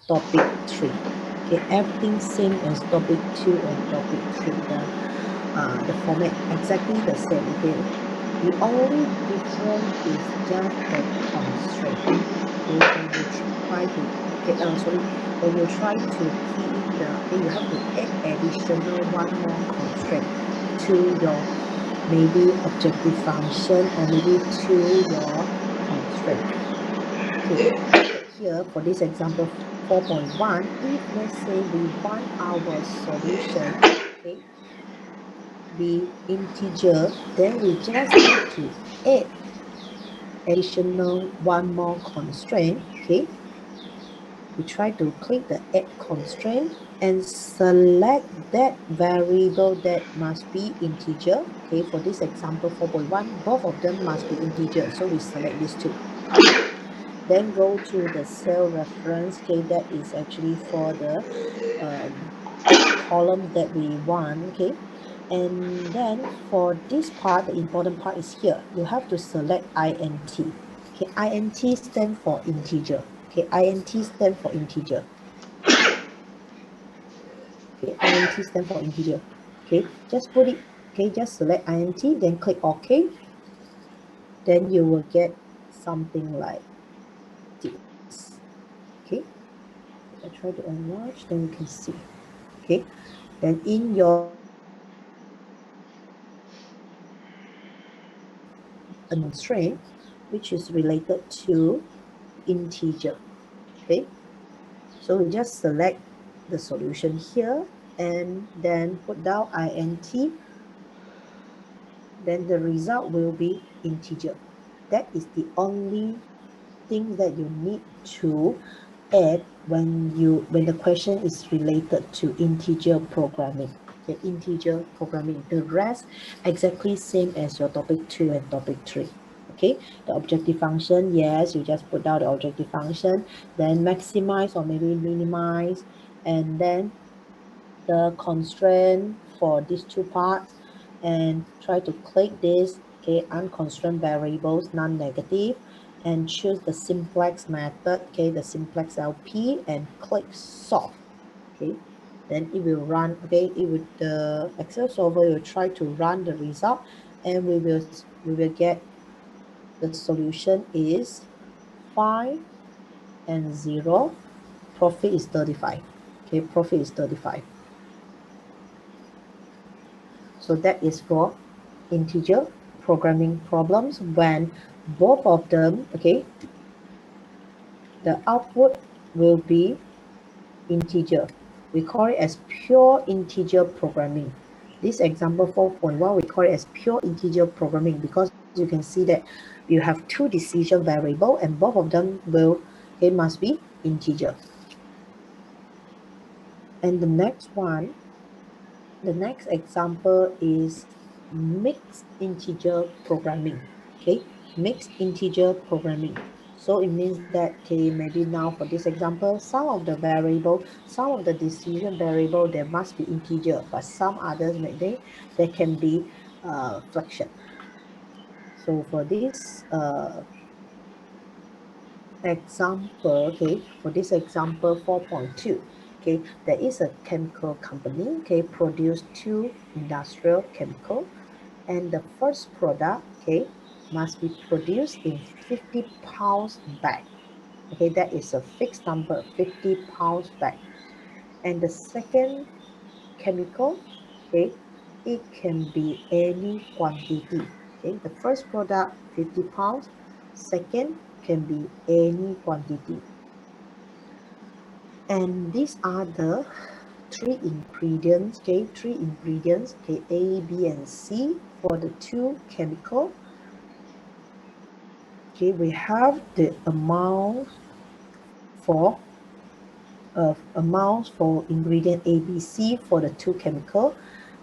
topic 3. Okay, everything same as topic 2 and topic 3. The format exactly the same. Okay, the only difference is just the constraint. Okay, when you try to when you try to key in you have to add additional one more constraint to your maybe objective function or maybe to your constraint. Okay, here for this example 4.1, if let's say we want our solution, okay, be integer, then we just need to add additional one more constraint. Okay, we try to click the add constraint and select that variable that must be integer. Okay, for this example 4.1, both of them must be integer, so we select these two. Then go to the cell reference. Okay, that is actually for the column that we want. Okay, and then for this part, the important part is here. You have to select int. Okay, int stand for integer. Okay, int stand for integer. Okay, int stand for integer. Okay, just put it. Okay, just select int, then click OK. Then you will get something like this. Okay, if I try to enlarge, then you can see. Okay, then in your constraint, which is related to integer. Okay, so we just select the solution here and then put down int, then the result will be integer. That is the only thing that you need to add when the question is related to integer programming. Okay, integer programming. The rest exactly same as your topic 2 and topic 3. Okay, the objective function, yes, you just put down the objective function, then maximize or maybe minimize, and then the constraint for these two parts, and try to click this. Okay, unconstrained variables, non-negative, and choose the simplex method. Okay, the simplex LP, and click solve. Okay, then it will run. Okay, it would the Excel solver will try to run the result, and we will get the solution is 5 and 0. Profit is 35. Okay, profit is 35. So that is for integer programming problems when both of them, okay, the output will be integer. We call it as pure integer programming. This example 4.1, we call it as pure integer programming because you can see that you have two decision variable and both of them will, it must be integer. And the next one, the next example is mixed integer programming. Okay, mixed integer programming. So it means that, okay, maybe now for this example, some of the variable, some of the decision variable, there must be integer, but some others maybe there can be fraction. So for this example, okay, for this example 4.2, okay, there is a chemical company, okay, produce 2 industrial chemical, and the first product, okay, must be produced in 50 pounds bag. Okay, that is a fixed number, 50 pounds bag. And the second chemical, okay, it can be any quantity. Okay, the first product 50 pounds, second can be any quantity. And these are the three ingredients, okay, okay, A, B, and C for the two chemical. Okay, we have the amount for ingredient A, B, C for the two chemical,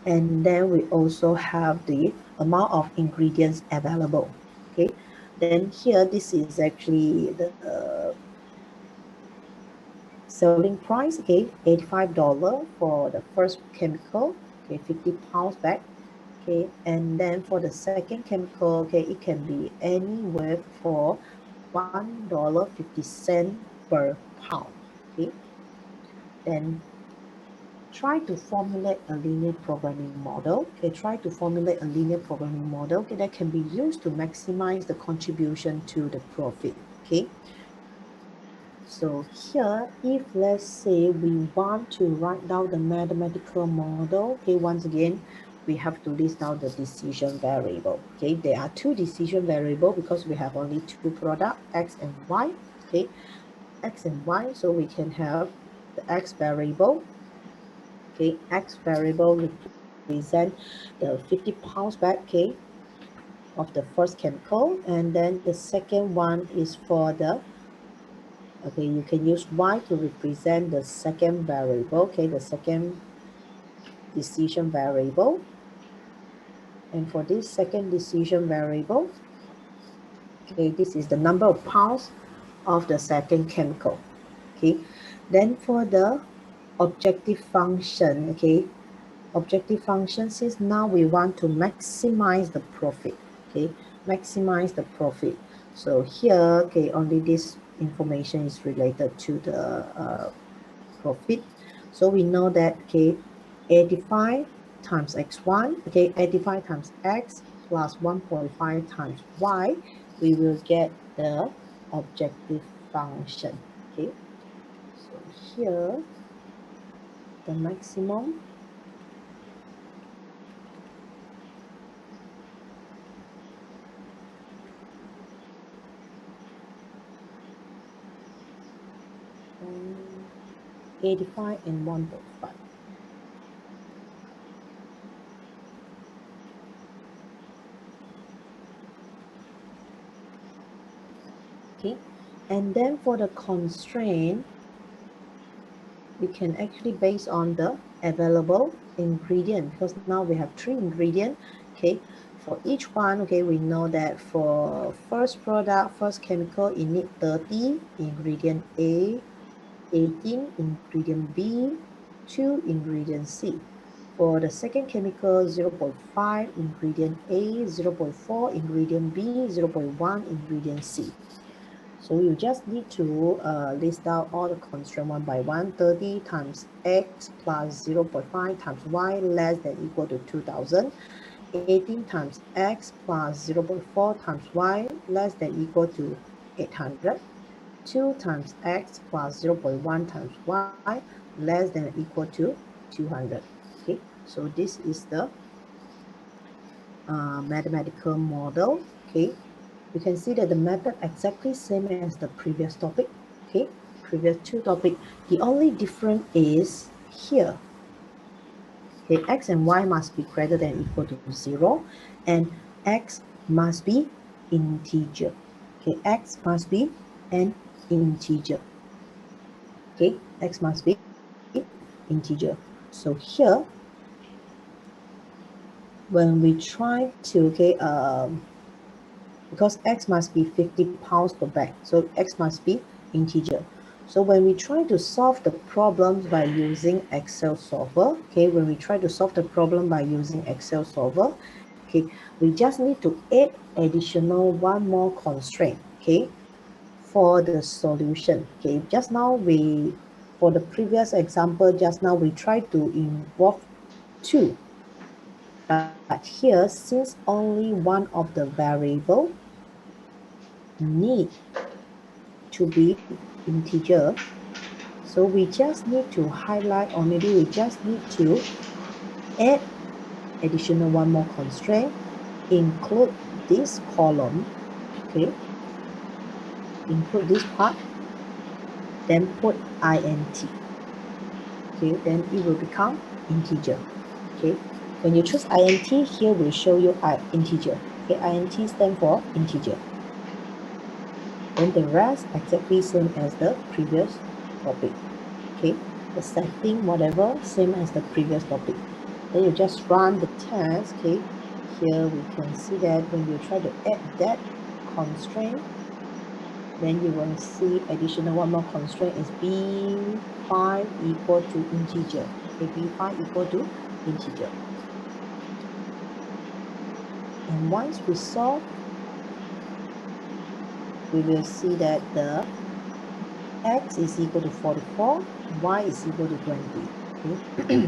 and then we also have the amount of ingredients available. Okay, then here this is actually the selling price. Okay, $85 for the first chemical. Okay, 50 pounds bag. Okay, and then for the second chemical, okay, it can be anywhere for $1.50 per pound. Okay, then try to formulate a linear programming model. Okay, try to formulate a linear programming model, okay, that can be used to maximize the contribution to the profit. Okay, so here, if let's say we want to write down the mathematical model, okay, once again, we have to list down the decision variable. Okay, there are two decision variable because we have only two product, X and Y. Okay, X and Y, so we can have the X variable. Okay, X variable represent the 50 pounds bag, okay, of the first chemical, and then the second one is for the, okay, you can use Y to represent the second variable, okay, the second decision variable. And for this second decision variable, okay, this is the number of pounds of the second chemical. Okay, then for the objective function, okay, objective function, since now we want to maximize the profit, okay, maximize the profit. So here, okay, only this information is related to the profit. So we know that, okay, 85 times x1, okay, 85 times x plus 1.5 times y, we will get the objective function. Okay, so here the maximum um, 85 and 1.5. Okay, and then for the constraint, we can actually base on the available ingredient, because now we have 3 ingredients. Okay, for each one, okay, we know that for first product, first chemical, it need 30 ingredient A, 18 ingredient B, 2 ingredient C. For the second chemical, 0.5 ingredient A, 0.4 ingredient B, 0.1 ingredient C. So you just need to list out all the constraints one by one. 30 times x plus 0.5 times y less than equal to 2000. 18 times x plus 0.4 times y less than equal to 800. 2 times x plus 0.1 times y less than equal to 200. Okay, so this is the mathematical model. Okay, you can see that the method exactly same as the previous topic. Okay, previous two topic. The only difference is here. Okay, x and y must be greater than equal to 0, and x must be integer. Okay, x must be an integer. Okay, x must be integer. So here, when we try to, okay, because x must be 50 pounds per bag, so x must be integer. So when we try to solve the problems by using Excel solver, okay, when we try to solve the problem by using Excel solver, okay, we just need to add additional one more constraint, okay, for the solution. Okay, just now we, for the previous example, just now we tried to involve 2, but here, since only one of the variable need to be integer, so we just need to highlight, or maybe we just need to add additional one more constraint, include this column, okay, include this part, then put int, okay, then it will become integer. Okay, when you choose int, here will show you integer. Okay, int stand for integer. Then the rest exactly same as the previous topic. Okay, the setting, whatever, same as the previous topic. Then you just run the test. Okay, here we can see that when you try to add that constraint, then you will see additional one more constraint is b5 equal to integer. Okay, b5 equal to integer. And once we solve, we will see that the X is equal to 44, Y is equal to 20. Okay.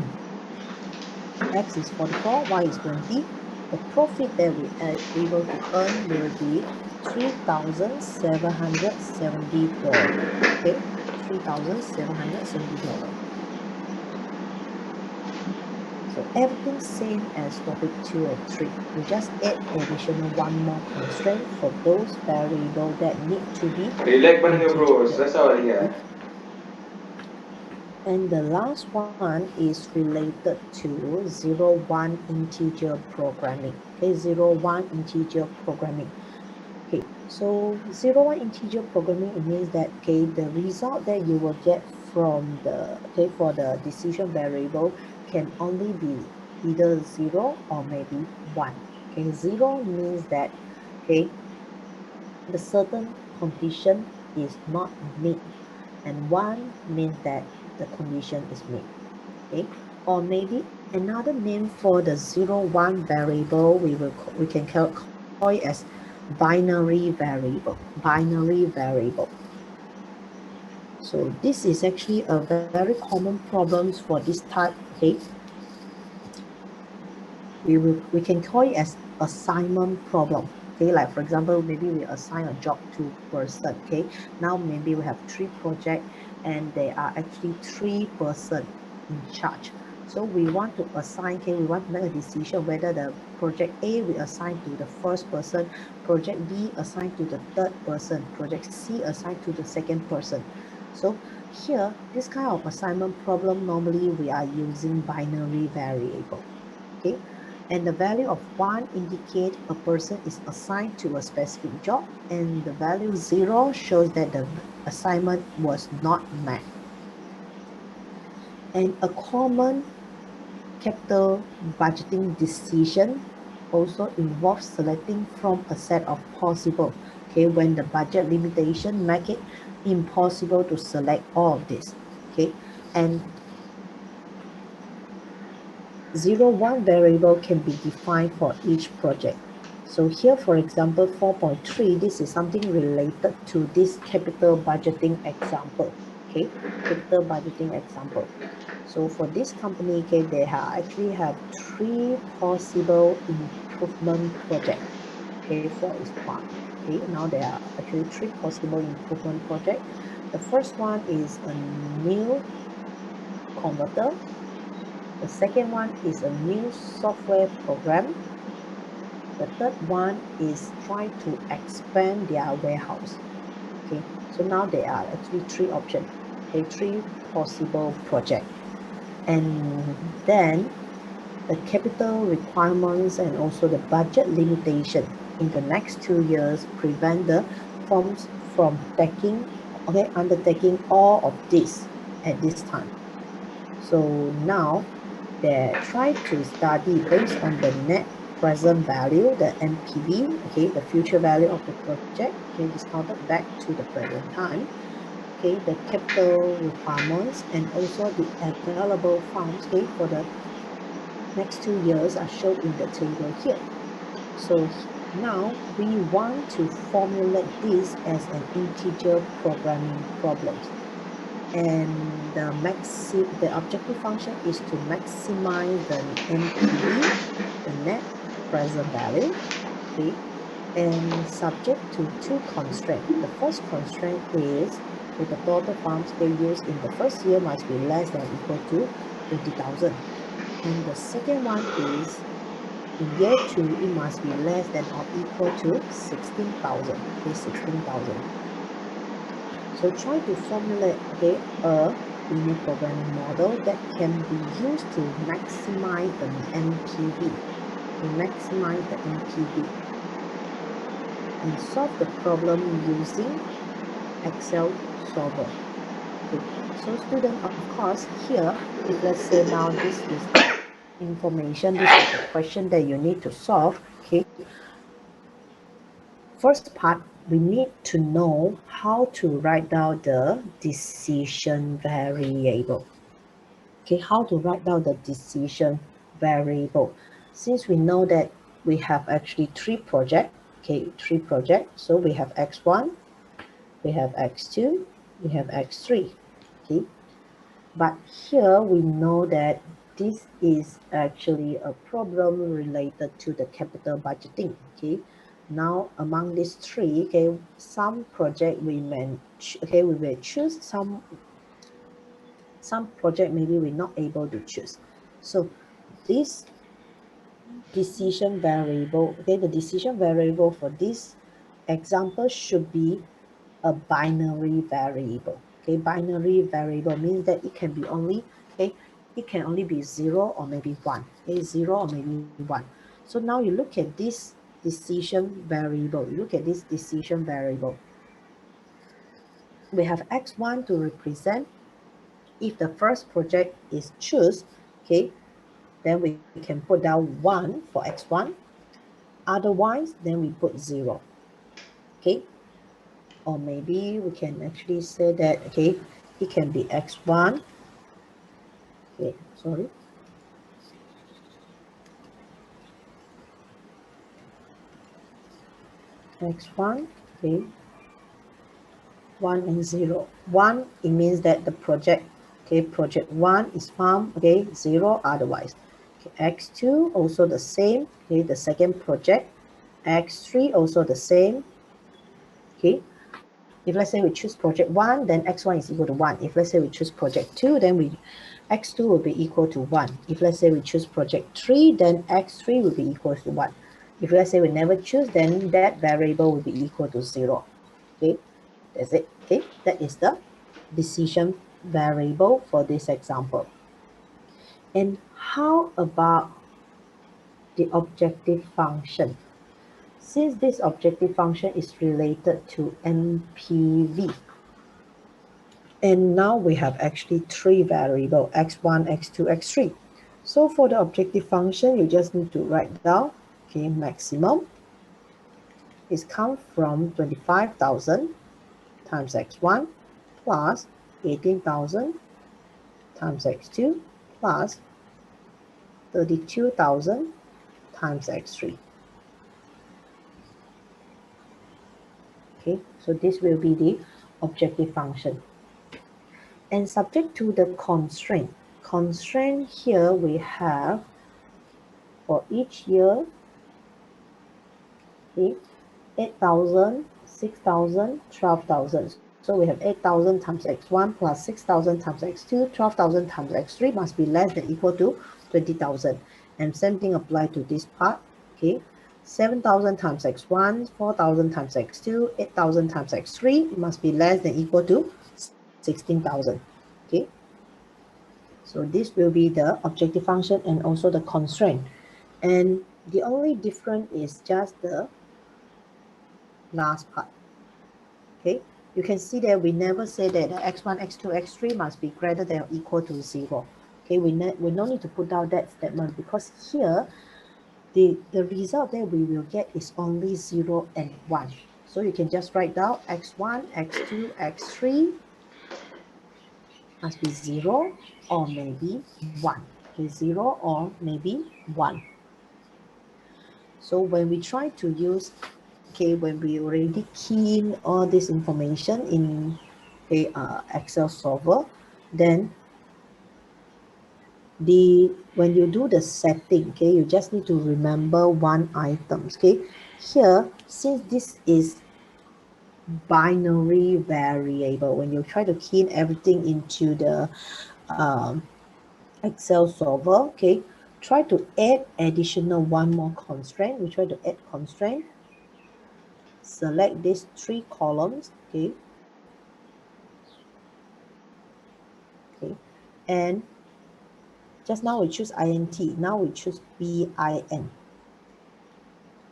X is 44, Y is 20. The profit that we are able to earn will be $3,770. Okay, $3,770. So everything same as topic 2 and 3. We just add additional one more constraint for those variables that need to be integrated. Okay? And the last one is related to 0-1 integer programming. Okay, 0-1 integer programming. Okay, so 0-1 integer programming, it means that okay, the result that you will get from the for the decision variable can only be either 0 or maybe 1. Okay, 0 means that okay, the certain condition is not met, and 1 means that the condition is met. Okay, or maybe another name for the 0-1 variable, we can call it as binary variable. So this is actually a very common problem for this type. Okay, we can call it as assignment problem. Okay, like for example, maybe we assign a job to person. Okay, now maybe we have 3 projects and there are actually 3 person in charge. So we want to assign, okay, we want to make a decision whether the project A we assign to the first person, project B assigned to the third person, project C assigned to the second person. So here, this kind of assignment problem, normally we are using binary variable. Okay, and the value of 1 indicate a person is assigned to a specific job, and the value 0 shows that the assignment was not met. And a common capital budgeting decision also involves selecting from a set of possible, okay, when the budget limitation make it impossible to select all of this. Okay, and 0-1 variable can be defined for each project. So here, for example, 4.3, this is something related to this capital budgeting example. Okay, capital budgeting example. So for this company, okay, they actually have 3 possible improvement projects. Okay, 4 is 1. Okay, now there are actually 3 possible improvement projects. The first one is a new converter. The second one is a new software program. The third one is try to expand their warehouse. Okay, so now there are actually 3 options, okay, 3 possible projects. And then the capital requirements and also the budget limitation in the next 2 years prevent the firms from undertaking all of this at this time. So now they try to study based on the net present value, the NPV, okay, the future value of the project, okay, discounted back to the present time, okay, the capital requirements and also the available funds, okay, for the next 2 years are shown in the table here. So now we want to formulate this as an integer programming problem. And the objective function is to maximize the NPV, the net present value, okay, and subject to 2 constraints. The first constraint is with the total funds they use in the first year must be less than or equal to 20,000. And the second one is in year 2 it must be less than or equal to 16,000. Okay, 16,000. So try to formulate, okay, a linear programming model that can be used to maximize the NPV, and solve the problem using Excel solver. Okay. So student, of course, here, if let's say now this is the information, this is the question that you need to solve. Okay. First part, we need to know how to write down the decision variable. Okay, how to write down the decision variable. Since we know that we have actually 3 projects, okay, 3 projects. So we have X1, we have X2, we have x3. Okay, but here we know that this is actually a problem related to the capital budgeting. Okay, now among these three, okay, some project we may we will choose some project maybe we're not able to choose. So this decision variable, okay, the decision variable for this example should be a binary variable. Okay, binary variable means that it can be only, okay, it can only be 0 or maybe 1. Okay, 0 or maybe 1. So now you look at this decision variable. You look at this decision variable. We have x1 to represent. If the first project is choose, okay, then we can put down 1 for x1. Otherwise, then we put 0. Okay, or maybe we can actually say that, okay, it can be x1. Okay, sorry. X1, okay, 1 and 0. 1, it means that the project, okay, project 1 is farm, okay, 0 otherwise. Okay, x2 also the same, okay, the second project. X3 also the same. Okay, if let's say we choose project 1, then x1 is equal to 1. If let's say we choose project 2, then x2 will be equal to 1. If let's say we choose project 3, then x3 will be equal to 1. If let's say we never choose, then that variable will be equal to 0. Okay, that's it. Okay, that is the decision variable for this example. And how about the objective function? Since this objective function is related to NPV, and now we have actually three variables, x1, x2, x3. So for the objective function, you just need to write down, okay, maximum is come from 25,000 times x1 plus 18,000 times x2 plus 32,000 times x3. Okay, so this will be the objective function. And subject to the constraint. Constraint here we have for each year, okay, 8,000, 6,000, 12,000. So we have 8,000 times x1 plus 6,000 times x2, 12,000 times x3 must be less than equal to 20,000. And same thing apply to this part. Okay, 7,000 times x1, 4,000 times x2, 8,000 times x3 must be less than equal to 16,000. Okay, so this will be the objective function and also the constraint. And the only difference is just the last part. Okay, you can see that we never say that the x1, x2, x3 must be greater than or equal to 0. Okay, we no need to put down that statement because here the result that we will get is only 0 and 1. So you can just write down x1, x2, x3 must be 0 or maybe 1. Okay, 0 or maybe 1. So when we try to use, okay, when we already key in all this information in a Excel solver, then when you do the setting, okay, you just need to remember one item. Okay, here since this is binary variable, when you try to key in everything into the Excel solver, okay, try to add additional one more constraint. We try to add constraint. Select these three columns, okay, okay, and just now we choose int. Now we choose bin.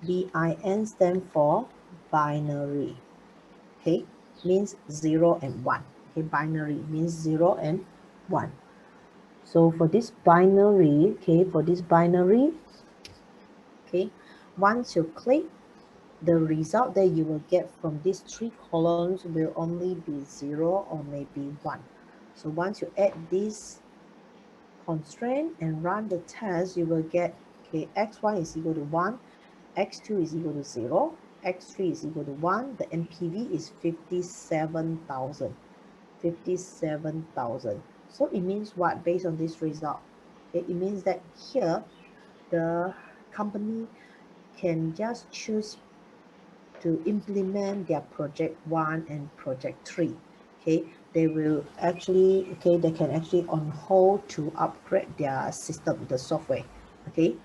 Bin stands for binary. Okay, means 0 and 1. Okay, binary means 0 and 1. So for this binary, okay, okay, once you click, the result that you will get from these three columns will only be 0 or maybe 1. So once you add this constraint and run the test, you will get, okay, x1 is equal to 1, x2 is equal to 0, x3 is equal to 1. The NPV is 57,000. 57,000. So it means what based on this result? Okay, it means that here the company can just choose to implement their project 1 and project 3. Okay, they will actually, okay, they can actually on hold to upgrade their system, the software, okay,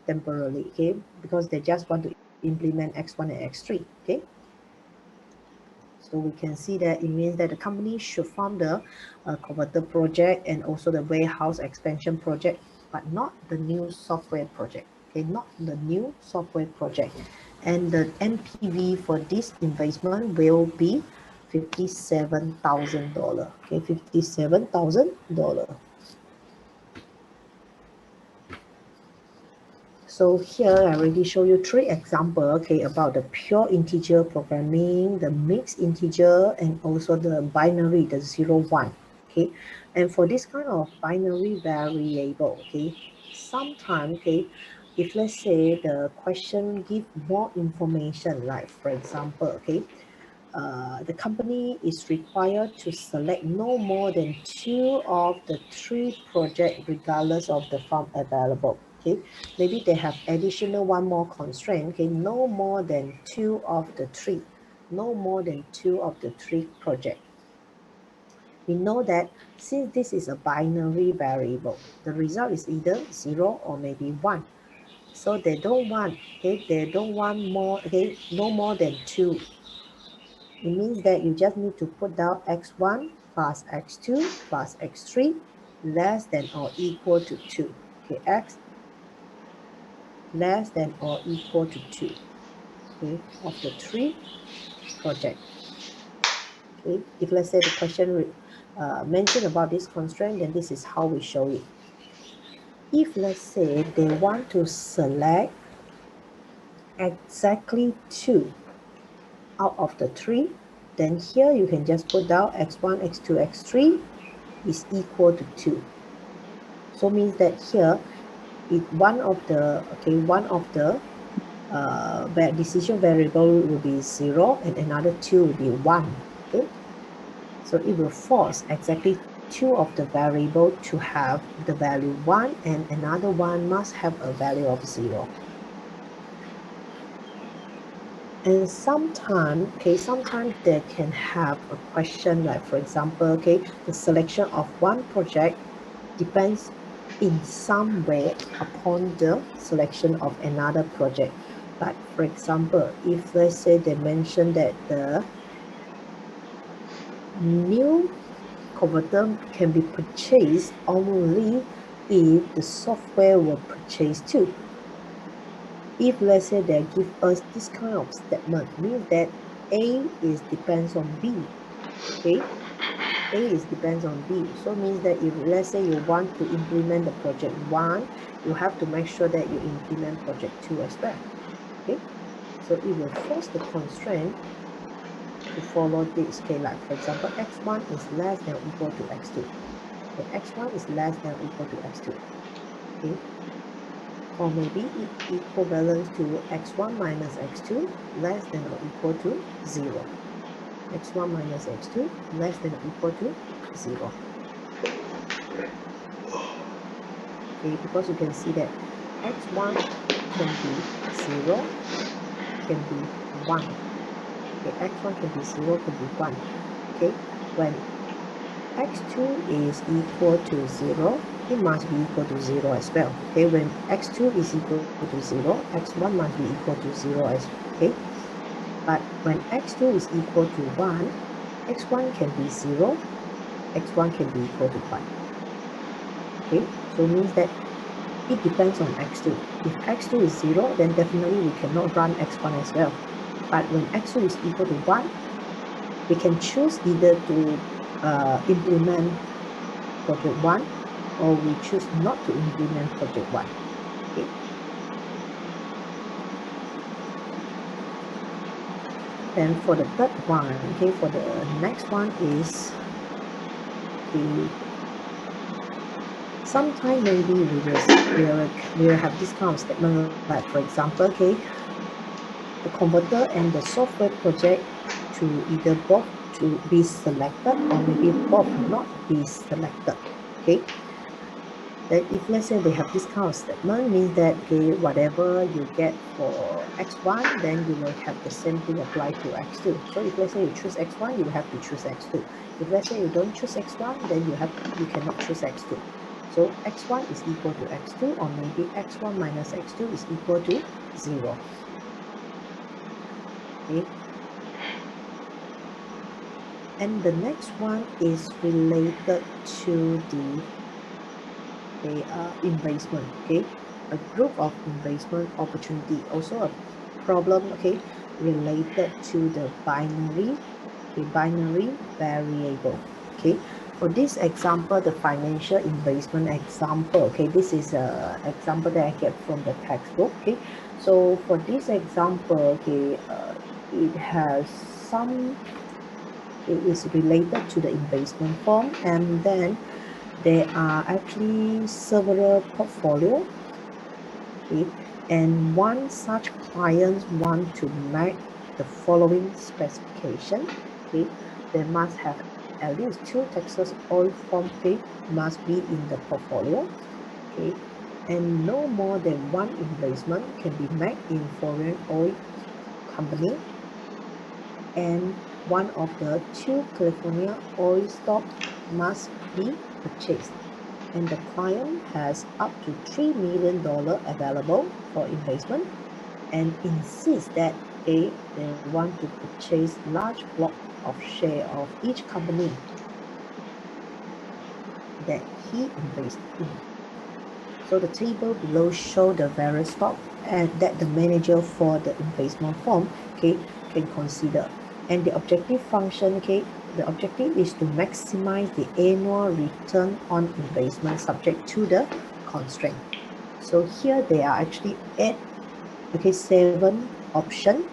temporarily, okay, because they just want to implement X1 and X3, okay. So we can see that it means that the company should fund the converter project and also the warehouse expansion project, but not the new software project. Okay, not the new software project. And the NPV for this investment will be $57,000. Okay, $57,000. So here I already show you 3 examples, okay, about the pure integer programming, the mixed integer, and also the binary, the 0, 1, okay. And for this kind of binary variable, okay, sometimes, okay, if let's say the question give more information, like for example, okay, the company is required to select no more than 2 of the 3 projects regardless of the form available. Okay, maybe they have additional 1 more constraint. Okay, no more than 2 of the 3, no more than 2 of the 3 projects. We know that since this is a binary variable, the result is either 0 or maybe 1. So they don't want, okay, they don't want more, okay, no more than 2. It means that you just need to put down x1 plus x2 plus x3 less than or equal to 2. Okay, x less than or equal to 2. Okay, of the 3 projects. Okay, if let's say the question mentioned about this constraint, then this is how we show it. If let's say they want to select exactly 2 out of the 3, then here you can just put down x1, x2, x3 is equal to 2. So means that here, if one of the decision variable will be 0 and another 2 will be 1. Okay, so it will force exactly 2 of the variable to have the value 1 and another one must have a value of 0. And sometimes, okay, sometimes they can have a question like, for example, okay, the selection of one project depends in some way upon the selection of another project. Like for example, if let's say they mention that the new converter can be purchased only if the software were purchased too. If let's say they give us this kind of statement, means that A is depends on B. Okay, A is depends on B. So means that if let's say you want to implement the project 1, you have to make sure that you implement project 2 as well. Okay, so it will force the constraint to follow this. Okay, like for example, x1 is less than or equal to x2. Okay, x1 is less than or equal to x2. Okay, or maybe it equivalent to x1 minus x2 less than or equal to 0. x1 minus x2 less than or equal to 0. Okay, because you can see that x1 can be 0, can be 1. Okay, x1 can be 0, can be 1. Okay, when x2 is equal to 0, it must be equal to 0 as well. Okay, when x2 is equal to 0, x1 must be equal to 0 as well. Okay, but when x2 is equal to 1, x1 can be 0, x1 can be equal to 1. Okay, so it means that it depends on x2. If x2 is 0, then definitely we cannot run x1 as well. But when x2 is equal to 1, we can choose either to implement project 1 or we choose not to implement project 1. Okay. Then for the third one, okay, for the next one is the sometime maybe we will have this kind of statement like for example, okay, the converter and the software project to either both to be selected, or maybe both not be selected. Okay, then if let's say we have this kind of statement, means that okay, whatever you get for x1, then you will have the same thing apply to x2. So if let's say you choose x1, you have to choose x2. If let's say you don't choose x1, then you cannot choose x2. So x1 is equal to x2, or maybe x1 minus x2 is equal to 0. Okay. And the next one is related to the investment. Okay, a group of investment opportunity, also a problem, okay, related to the binary variable. Okay, for this example, the financial investment example, okay, this is a example that I get from the textbook. Okay, so for this example, okay, it has some, it is related to the investment form, and then there are actually several portfolio. Okay, and one such client want to make the following specification. Okay, they must have at least 2 Texas oil form, okay, must be in the portfolio. Okay, and no more than one investment can be made in foreign oil company, and one of the 2 California oil stock must be purchased, and the client has up to $3 million available for investment, and insists that they want to purchase large block of share of each company that he invests in. So the table below show the various stock and that the manager for the investment firm, okay, can consider. And the objective function, okay, the objective is to maximize the annual return on investment subject to the constraint. So here there are actually 7 options.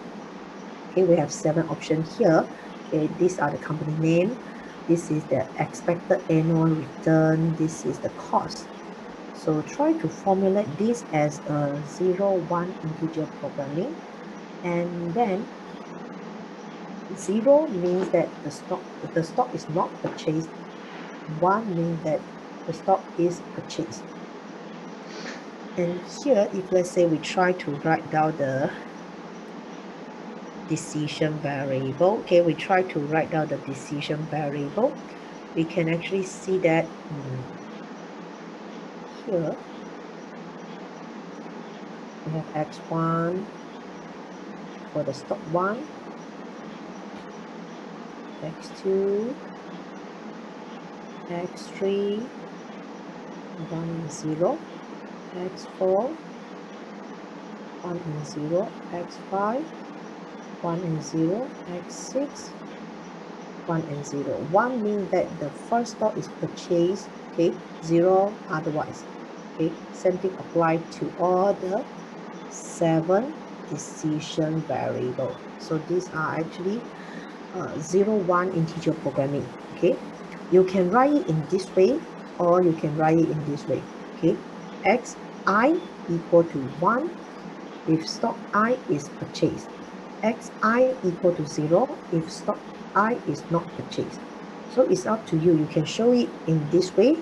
Okay, we have 7 options here. Okay, these are the company name. This is the expected annual return. This is the cost. So try to formulate this as a 0-1 integer programming, and then 0 means that the stock is not purchased. 1 means that the stock is purchased. And here, if let's say we try to write down the decision variable, okay, we try to write down the decision variable, we can actually see that here we have x1 for the stock 1, x2, x3, 1 and 0, x4, 1 and 0, x5, 1 and 0, x6, 1 and 0. 1 means that the first stock is purchased, okay, 0 otherwise. Okay, same thing applied to all the 7 decision variable. So these are actually 0-1 integer programming. Okay, you can write it in this way, or you can write it in this way. Okay, xi equal to 1 if stock I is purchased, xi equal to 0 if stock I is not purchased. So it's up to you. You can show it in this way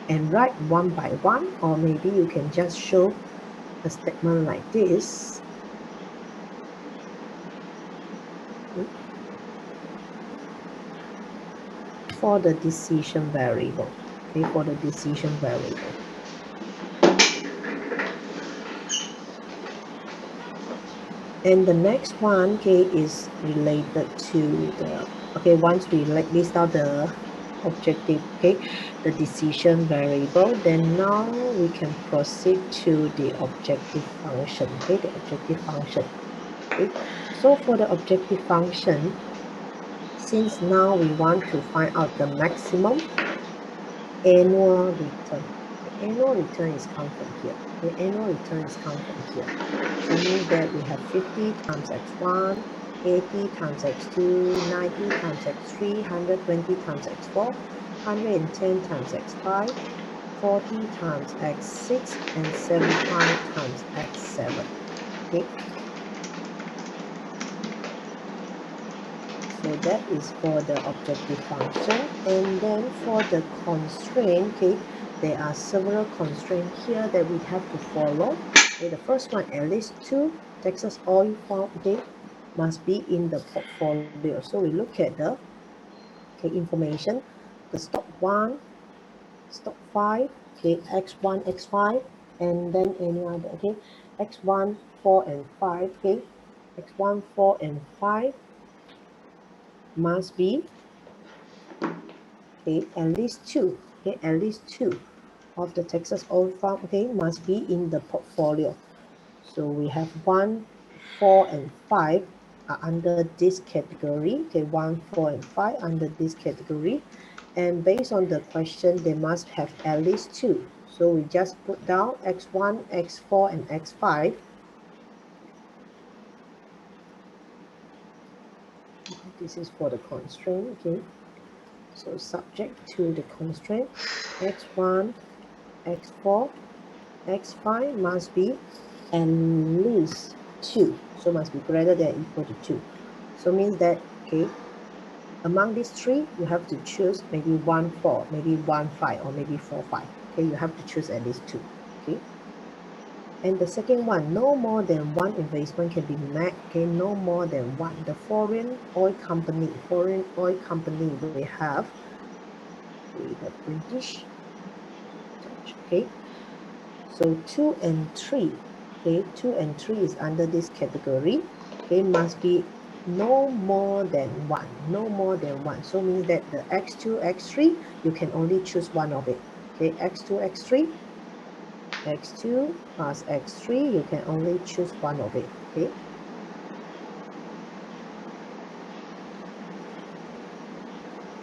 and write one by one, or maybe you can just show a statement like this. For the decision variable. Okay, for the decision variable. And the next one, okay, is related to the, okay, once we list out the objective, okay, the decision variable, then now we can proceed to the objective function. Okay, the objective function. Okay, so for the objective function, since now we want to find out the maximum annual return. The annual return is come from here. The annual return is come from here. So it means that we have 50 times x1, 80 times x2, 90 times x3, 120 times x4, 110 times x5, 40 times x6, and 75 times x7. Okay. So that is for the objective function. And then for the constraint, okay, there are several constraints here that we have to follow. Okay, the first one, at least 2 Texas oil farm, okay, must be in the portfolio. So we look at the information, the stock 1, stock 5, okay, x1, x5, and then any other, okay, x1, 4, and 5, okay, x1, 4, and 5 must be, okay, at least 2, okay, at least 2 of the Texas oil farm, okay, must be in the portfolio. So we have 1, 4, and 5 are under this category, okay, 1, 4, and 5 under this category. And based on the question, they must have at least 2. So we just put down x1, x4, and x5. This is for the constraint, okay. So subject to the constraint, x1, x4, x5 must be at least 2. So must be greater than or equal to 2. So means that, okay, among these 3, you have to choose maybe 1, 4, maybe 1, 5, or maybe 4, 5. Okay, you have to choose at least 2. Okay. And the second one, no more than one investment can be made. Okay, no more than one. The foreign oil company we have British. Okay, so 2 and 3. Okay, 2 and 3 is under this category. Okay, must be no more than 1. No more than 1. So means that the x2, x3, you can only choose one of it. Okay, x2, x3. x2 plus x3, you can only choose one of it. Okay.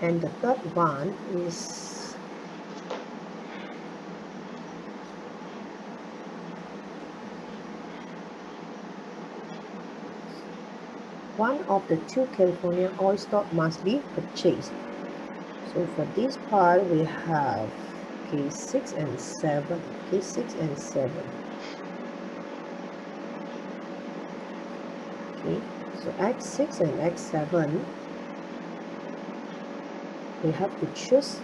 And the third one is one of the 2 California oil stock must be purchased. So for this part, we have, okay, 6 and 7. Okay, 6 and 7. Okay, so x6 and x7, we have to choose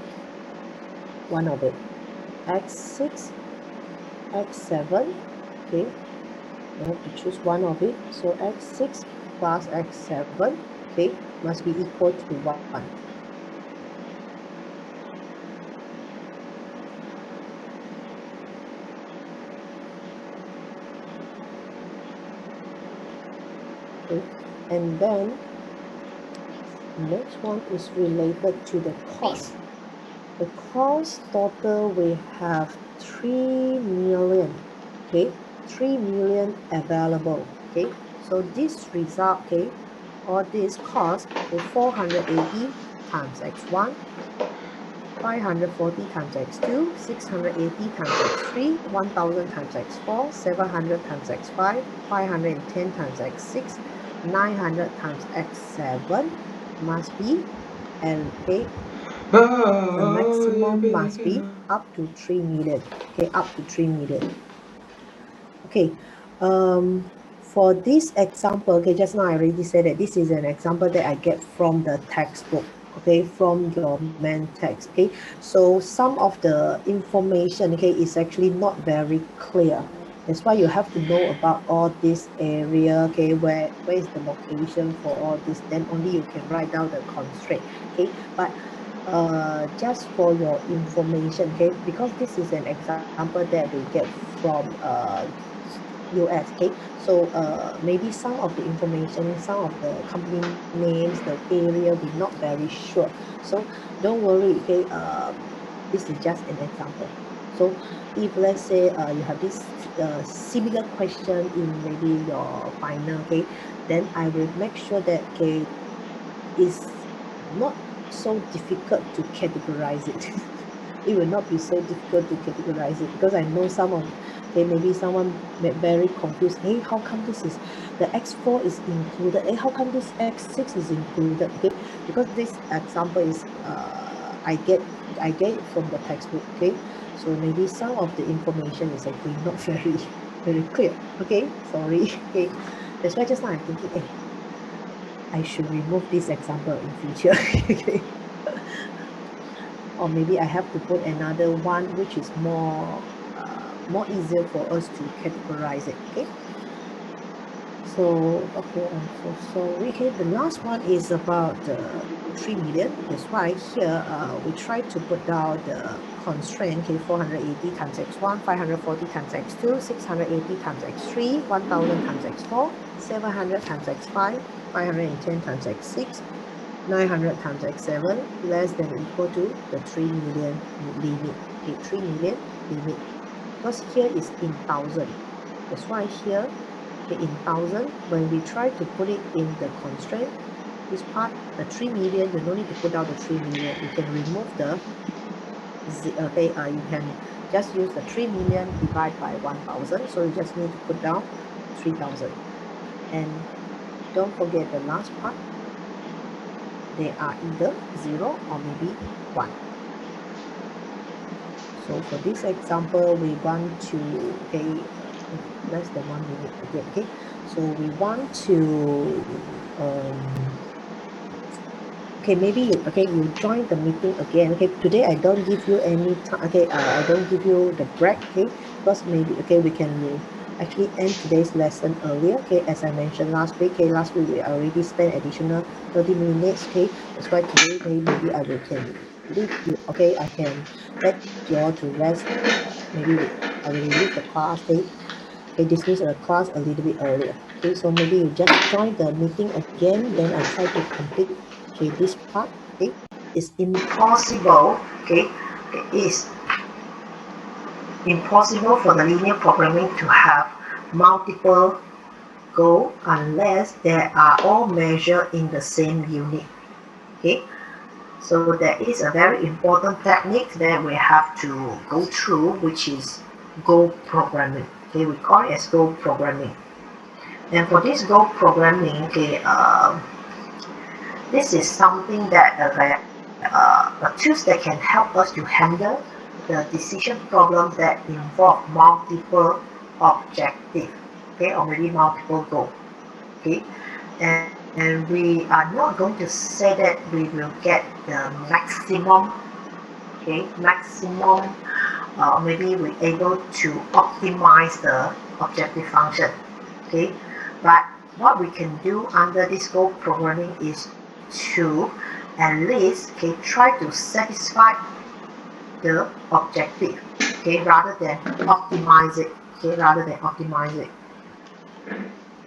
one of it. x6, x7, okay, we have to choose one of it. So x6 plus x7, okay, must be equal to 1. Okay, and then next one is related to the cost. The cost total we have 3 million. Okay, 3 million available. Okay, so this result, okay, or this cost is 480 times x1, 540 times x2, 680 times x3, 1000 times x4, 700 times x5, 510 times x6, 900 times x7 must be, and okay, the maximum must be up to 3 million. Okay, up to 3 million. Okay, for this example, okay, just now I already said that this is an example that I get from the textbook, okay, from your main text. Okay, so some of the information, okay, is actually not very clear. That's why you have to know about all this area, okay, where is the location for all this, then only you can write down the constraint. Okay, but just for your information, okay, because this is an example that we get from US, okay, so maybe some of the information, some of the company names, the area, we're not very sure. So don't worry, okay, this is just an example. So if let's say you have this similar question in maybe your final, okay, then I will make sure that, okay, it's not so difficult to categorize it. It will not be so difficult to categorize it, because I know some of, okay, maybe someone very confused. Hey, how come this is the x4 is included? Hey, how come this x6 is included? Okay, because this example is I get it from the textbook. Okay, so maybe some of the information is actually not very clear. Okay, sorry. Okay, that's why just now I'm thinking, hey, I should remove this example in future. Okay. Or maybe I have to put another one which is more easier for us to categorize it. Okay. So okay, I'm so sorry. Okay, the last one is about 3 million. That's why here we try to put down the constraint. Okay, 480 times x1, 540 times x2, 680 times x3, 1000 times x4, 700 times x5, 510 times x6, 900 times x7 less than or equal to the 3 million limit. Okay, 3 million limit, because here is in thousand. That's why here, okay, in thousand, when we try to put it in the constraint, this part, the 3 million, you don't need to put down the 3 million. You can remove the okay, you can just use the 3 million divided by 1000. So you just need to put down 3000. And don't forget the last part, they are either 0 or maybe 1. So for this example, we want to, okay, less than 1 minute again. Okay, so we want to okay, maybe you join the meeting again. Okay, today I don't give you any time. Okay, I don't give you the break. Okay, because maybe we can actually end today's lesson earlier. Okay, as I mentioned last week. Okay, last week we already spent additional 30 minutes. Okay, that's why today maybe I can leave you. Okay, I can let you all to rest. Maybe I will leave the class. Okay, dismiss the class a little bit earlier. Okay, so maybe you just join the meeting again, then I try to complete, okay, this part. Okay, it's impossible. Okay, it is impossible for the linear programming to have multiple goals unless they are all measured in the same unit. Okay, so there is a very important technique that we have to go through, which is goal programming. Okay, we call it as goal programming. And for this goal programming, okay, this is something that tools that can help us to handle the decision problems that involve multiple objectives, okay, or maybe multiple goals, okay. And we are not going to say that we will get the maximum, okay, maybe we're able to optimize the objective function, okay. But what we can do under this goal programming is to at least, okay, try to satisfy the objective, okay, rather than optimize it,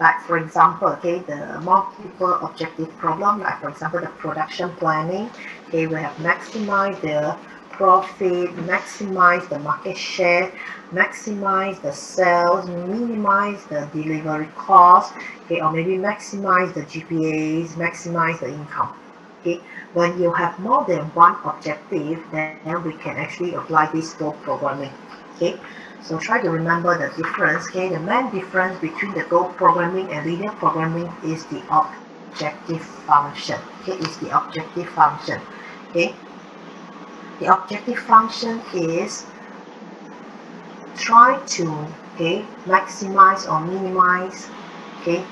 Like for example, okay, the multiple objective problem, like for example the production planning, okay, we have maximize the profit, maximize the market share, maximize the sales, minimize the delivery cost, okay, or maybe maximize the GPAs, maximize the income. Okay, when you have more than one objective, then we can actually apply this goal programming. Okay, so try to remember the difference. Okay, the main difference between the goal programming and linear programming is the objective function. Okay, is the objective function. Okay, the objective function is try to, okay, maximize or minimize, okay,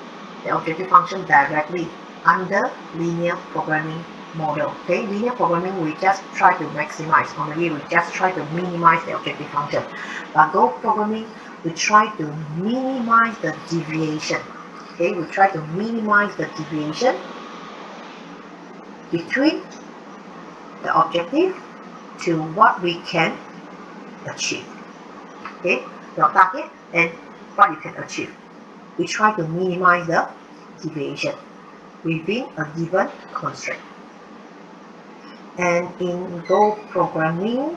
the objective function directly under linear programming model. Okay, linear programming, we just try to maximize, or maybe we just try to minimize the objective function. But goal programming, we try to minimize the deviation. Okay, we try to minimize the deviation between the objective to what we can achieve. Okay, your target and what you can achieve. We try to minimize the deviation within a given constraint. And in goal programming,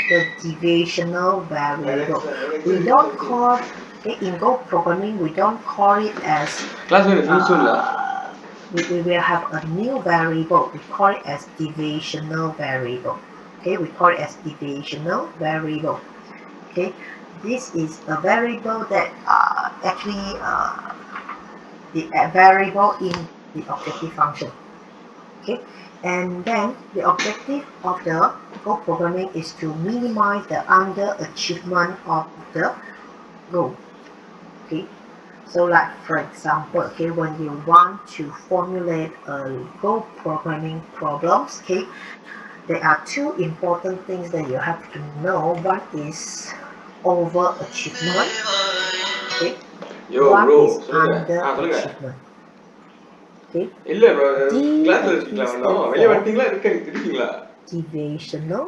the deviational variable, we don't call, okay, in goal programming, we don't call it as we will have a new variable. We call it as deviational variable. Okay, we call it as deviational variable. Okay, this is a variable that actually the variable in the objective function. Okay, and then the objective of the goal programming is to minimize the underachievement of the goal. Okay, So like for example, okay, when you want to formulate a Go programming problems, okay, there are two important things that you have to know. One is overachievement, okay. யோ One bro is சொல்லுங்க. சொல்லுங்க. underachievement, okay. இல்ல bro, D கிளாஸ்ல actually இருக்கீங்களா stand இன்னும்? வெளிய for வந்துட்டீங்களா? இருக்கீங்களா? deviational,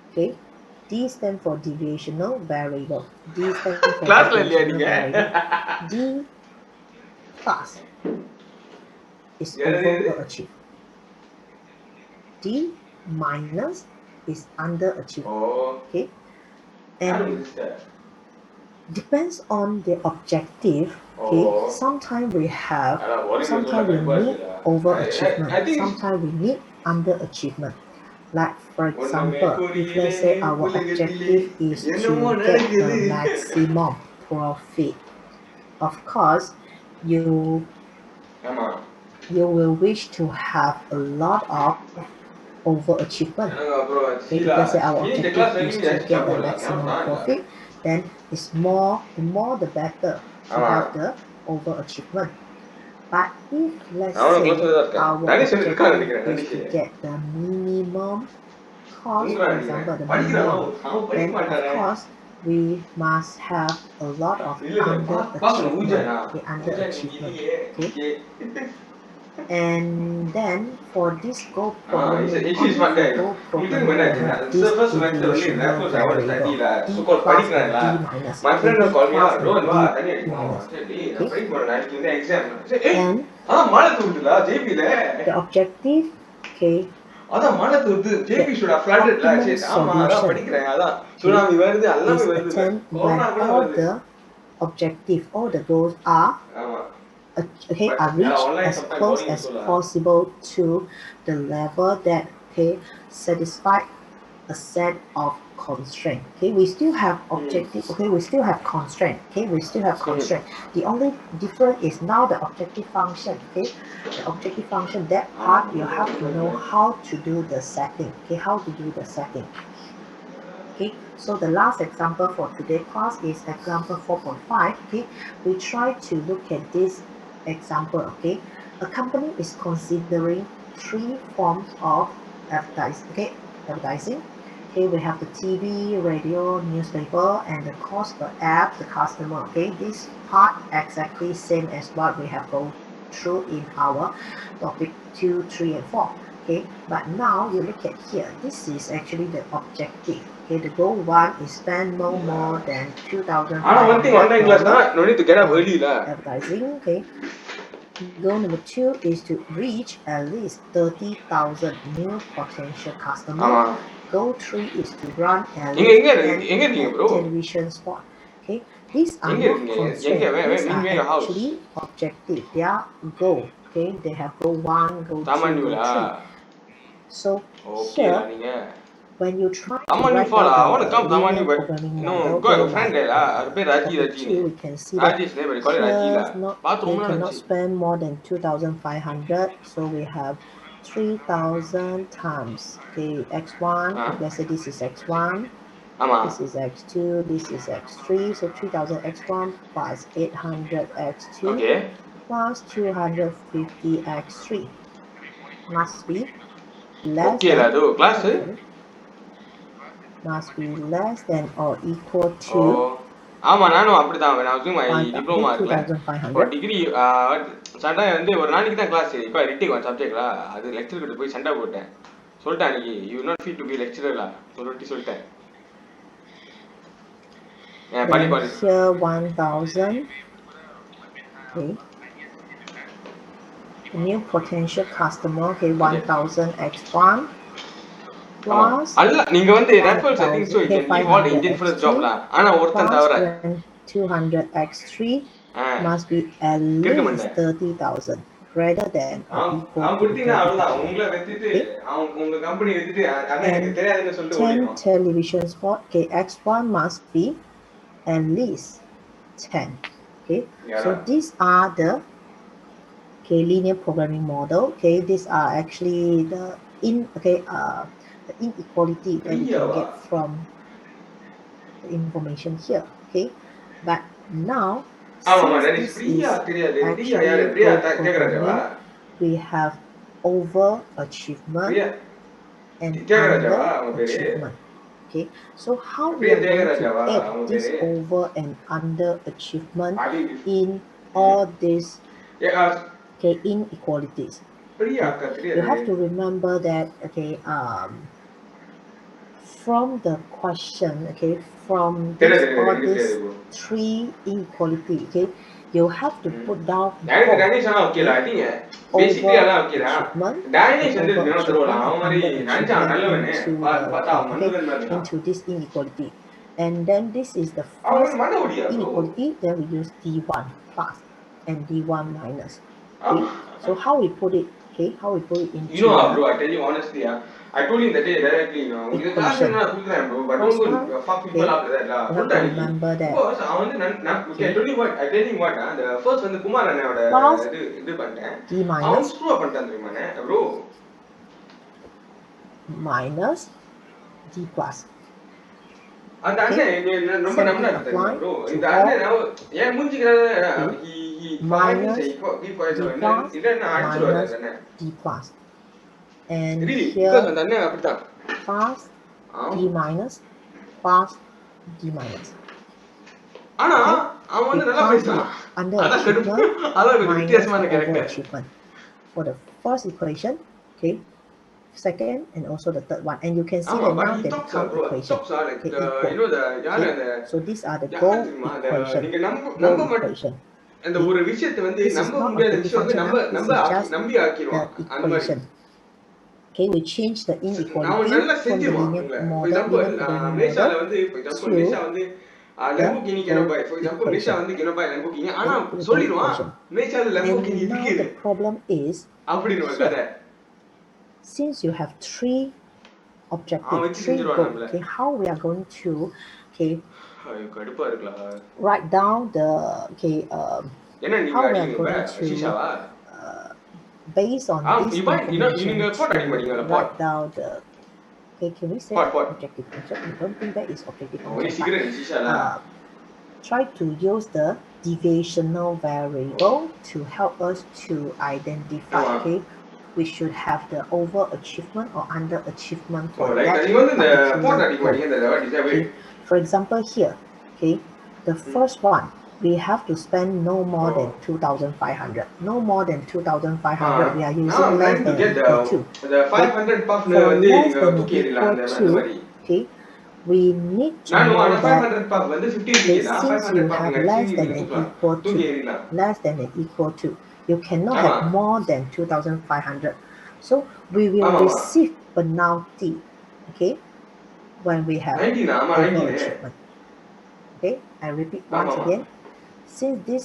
okay. D stand for deviational variable. D stand for கிளாஸ்ல இல்லையா deviational நீங்க? variable. D plus is என்னது? overachieve. D minus is underachieve. ஓ. Okay, யாரு and sister? depends on the objective. Okay, ஓ. sometimes we have, அதான் ஒரே சொல்ல sometimes we need பயப்படாதீங்களா? overachievement, I think sometimes we need underachievement. Like for ஒண்ணுமே example, if let's புரியலே say our உலகத்திலே objective is என்னமோ to get the நடக்குது. maximum profit, of course you ஆமா. you will wish to have a lot of overachievement. எனக்கு அப்புறம் Okay, if சீலா let's say our நீ இந்த objective கிளாஸ் is நீங்க to ஜாஸ்தி get the சாப்பிடல. maximum நான் இல்ல. profit, then the more the better to ஆமா. have the overachievement. But if let's அவனும் say கிளாஸ்ல தான் இருக்கேன். our தனிஷ் இருக்கான்னு objective நினைக்கிறேன். is Tanishq. to get the minimum cost, தூங்குறான்னு for நினைக்கிறேன். example, the படிக்கிறானோ? minimum, அவன் படிக்க then of மாட்டானே. course we must have a lot of இல்ல இல்ல பாக்கணும் underachievement. ஊஜானா? Okay, ஊஜா நீ underachievement. இல்லையே. Okay, and then for this Go programming, He's only smart for guy. Go உங்களுக்கு programming we என்ன have இந்த this first semester only deviational rappers I want to study variable, la D so called plus and படிக்கிறேன்ல. D minus. My Okay, friend D called me plus bro and வா D தண்ணி அடிப்போம். minus. சரி நான் Okay, படிக்க போறேன் நாளைக்கு வந்து exam. சரி and மழை தூண்டுல ஜேபில. the objective, okay, அதான் மழை தூண்டு the JP should have flooded la. optimum சரி ஆமா அதான் solution, படிக்கிறேன் அதான் okay, சுனாமி வருது எல்லாமே is வருது இல்ல. attained when கொரோனா கூட all வருது. the objective, all the goals are ஆமா. okay, But are reached online as sometimes close boring as also lah. possible to the level that, okay, satisfy a set of constraint. Okay, we still have objective. Okay, we still have constraint. Okay, we still have constraint. The only difference is now the objective function. Okay, the objective function, that part you have to know how to do the setting. Okay, how to do the setting. Okay, so the last example for today's class is example 4.5. Okay, we try to look at this example. Okay, a company is considering three forms of advertising. Okay, advertising. Okay, we have the TV, radio, newspaper, and the cost per app, the customer. Okay, this part exactly same as what we have gone through in our topic 2, 3, and 4. Okay, but now you look at here, this is actually the objective. Okay, the goal one is spend no more than ஆனா one thing online class $2,500 no need to get up early la. advertising. Okay, goal number 2 is to reach at least 30,000 new potential customers. ஆமா. Goal 3 is to run at எங்க least எங்க 10 இருக்கீங்க bro? television spot. Okay, these are எங்க not இருக்கீங்க? constraints. எங்க These mean are where your house? actually objective. They are goal. Okay, they have goal 1, goal 2, சாமானியூலா? goal 3. So okay here, la நீங்க. when you try to சாமானியூ write ஃபாலா I out want to come the சாமானியூ linear but programming you know model, got okay, a friend like there la. அது பேர் Raji topic ராஜினு. 2, we can see that Rajesh neighbor call it Raji la. not, பார்த்து they ரொம்ப நாள் cannot ஆச்சு. spend more than 2,500, so we have 3,000 times, okay, x1. If let's say this is x1, ஆமா. this is x2, this is x3, so 3,000 x1 plus 800 x2 Okay. plus 250 x3 must be less Okay than, la do class. sorry, must be less than or equal to ஆமா நானும் அப்படிதான் when I was doing my diploma இருக்குல. For 2,500. degree சண்டை வந்து ஒரு நாளைக்கு தான் class. இப்போ ரிட்டிக் ஒன் சப்ஜெக்ட்ல அது லெக்சர் கிட்ட போய் சண்டை போட்டேன். சொல்லிட்டேன் அன்னைக்கு you not fit to be lecturer la. சொல்லிட்டேன். Then here 1,000. Okay. The new potential customer, okay, 1,000 x1 plus அல்ல நீங்க வந்து referral settings so you can give all the Indian first job la. ஆனா ஒருத்தன் தவிர 200 x3 must be at least 30,000 greater than or equal to 30,000. Okay. And 10 television spot, okay, x1 must be at least 10. Okay, so these are the, okay, linear programming model. Okay, these are actually the the inequality that we can get from the information here. Okay, but now ஆமாமா since Danish this Priya is தெரியாது பிரியா யாரு actually Priya Go தியாகராஜாவா programming, we have overachievement Priya and தியாகராஜாவா அவங்க பேரு underachievement. Okay, so how we Priya are going to தியாகராஜாவா add அவங்க this பேரு over and underachievement அது in all these A, okay inequalities? Priya Okay, அக்கா you தெரியாது have to remember that okay from the question, okay, from தெரியாது this தெரியாது all எனக்கு these தெரியாது bro. three inequality, okay, you have to put down எனக்கு both, Danish ஆனா ஓகேல ஐ okay, think basically எல்லாம் okay தான் overachievement டேனிஷ் வந்து and தினம் தருவலாம் overachievement அவன் or மாதிரி நினைச்சான் underachievement நல்லவனு into பார்த்தா the okay மன்னுதன் மாதிரி இருக்கான் into this inequality, and then this is the அவன் first வந்து மண்ண ஓடியா bro inequality. Then we use d1 plus and d1 minus. Okay, so how we put it? Okay, how we put it You into know, the bro, I tell you honestly, I told him that day directly, you know, உங்களுக்கு class equation. என்ன கொடுக்குறேன் bro, but don't First go one, and fuck people okay, up like that lah. you have to சொல்லிட்டேன் அன்னைக்கு. remember that. Because அவன் வந்து okay, I Okay, told you what, I tell him what, the first வந்து குமார் அண்ணனோட plus இது பண்ணிட்டேன். d அவன் minus screw up பண்ணிட்டான் தெரியுமானே, bro. minus d plus. அந்த Okay, அண்ணன் ரொம்ப same thing நம்பினாரு தெரியுமா apply bro. to இந்த all. அண்ணன் ஏன் மூஞ்சிக்கிறாரு Okay, he minus keep quiet d இல்ல plus இல்லன்னா அடிச்சிருவாரு minus அந்த அண்ணன். d plus, and Really, because here அந்த அண்ணன் அப்படித்தான். plus ஆம். d minus plus d minus. ஆனா Okay, அவன் we வந்து நல்லா pass பேசுறான். it அதான் கடுப்பு. underachievement அதான் கொஞ்சம் minus வித்தியாசமான the character. overachievement for the first equation. Okay, second and also the third one, and you can see ஆமா that but now he they talks become bro he equation. talks like Okay, the equal. you know the யாரு Okay, அந்த so these are the யாரு goal தெரியுமா அந்த equation. நீங்க நம்ப Goal நம்ப equation. அந்த Okay, ஒரு விஷயத்தை வந்து this is நம்ப not முடியாத objective விஷயம் வந்து function நம்ப now. This நம்ப is just நம்பி the ஆக்கிடுவான் அந்த மாதிரி equation. Okay, we change the அவன் inequality நல்லா from the செஞ்சிருவான் linear உங்களை for model, example linear programming மேஷால model வந்து for example to மேஷா வந்து the லெம்போகினி goal கெனபாய் for example மேஷா equation. வந்து கெனபாய் லெம்போகினி ஆனா Okay, to the goal சொல்லிடுவான் equation. மேஷால லெம்போகினி And now இருக்குது the problem is அப்படின்னு ஒரு here. கதை Since you have three objective, அவன் வச்சு 3 செஞ்சிருவான் goals, நம்மள okay, how we are going to okay கடுப்பா இருக்கலாம் write down the okay என்ன நீங்க how we are அடிங்க இப்ப going to ஷீஷாவா based on this information நீங்க போட் அடிக்க to மாட்டீங்களா write pot down the okay, can we say pot objective function? I don't think that is objective ஒரே function, சீக்கிரம் but ஷீஷால try to use the deviational variable to help us to identify, ஆமா okay, we should have the overachievement or underachievement ஓ for like that நீங்க வந்து இந்த boat particular அடிக்க goal. மாட்டீங்க இந்த design Okay, for example here, okay, the first one we have to spend no more than 2,500. No more than 2,500. We are now using I'm less trying to than get or equal to. the Okay, 500 puff for வந்து less நீங்க than or தூக்கி எறியலாம் equal அந்த to, மாதிரி okay, we need to நான் know ஆனா that 500 puff வந்து 50 okay, ringgit தான் since 500 you puff have நீங்க less அடிச்சு than நீங்க and தூக்கலாம் equal to, தூக்கி எறியலாம் less than and equal to, you cannot ஆமா have more than 2,500. So we will ஆமா ஆமா receive penalty, okay, when we have 19 ஆமா 19 overachievement. Okay, I repeat ஆமா once ஆமா again. Since this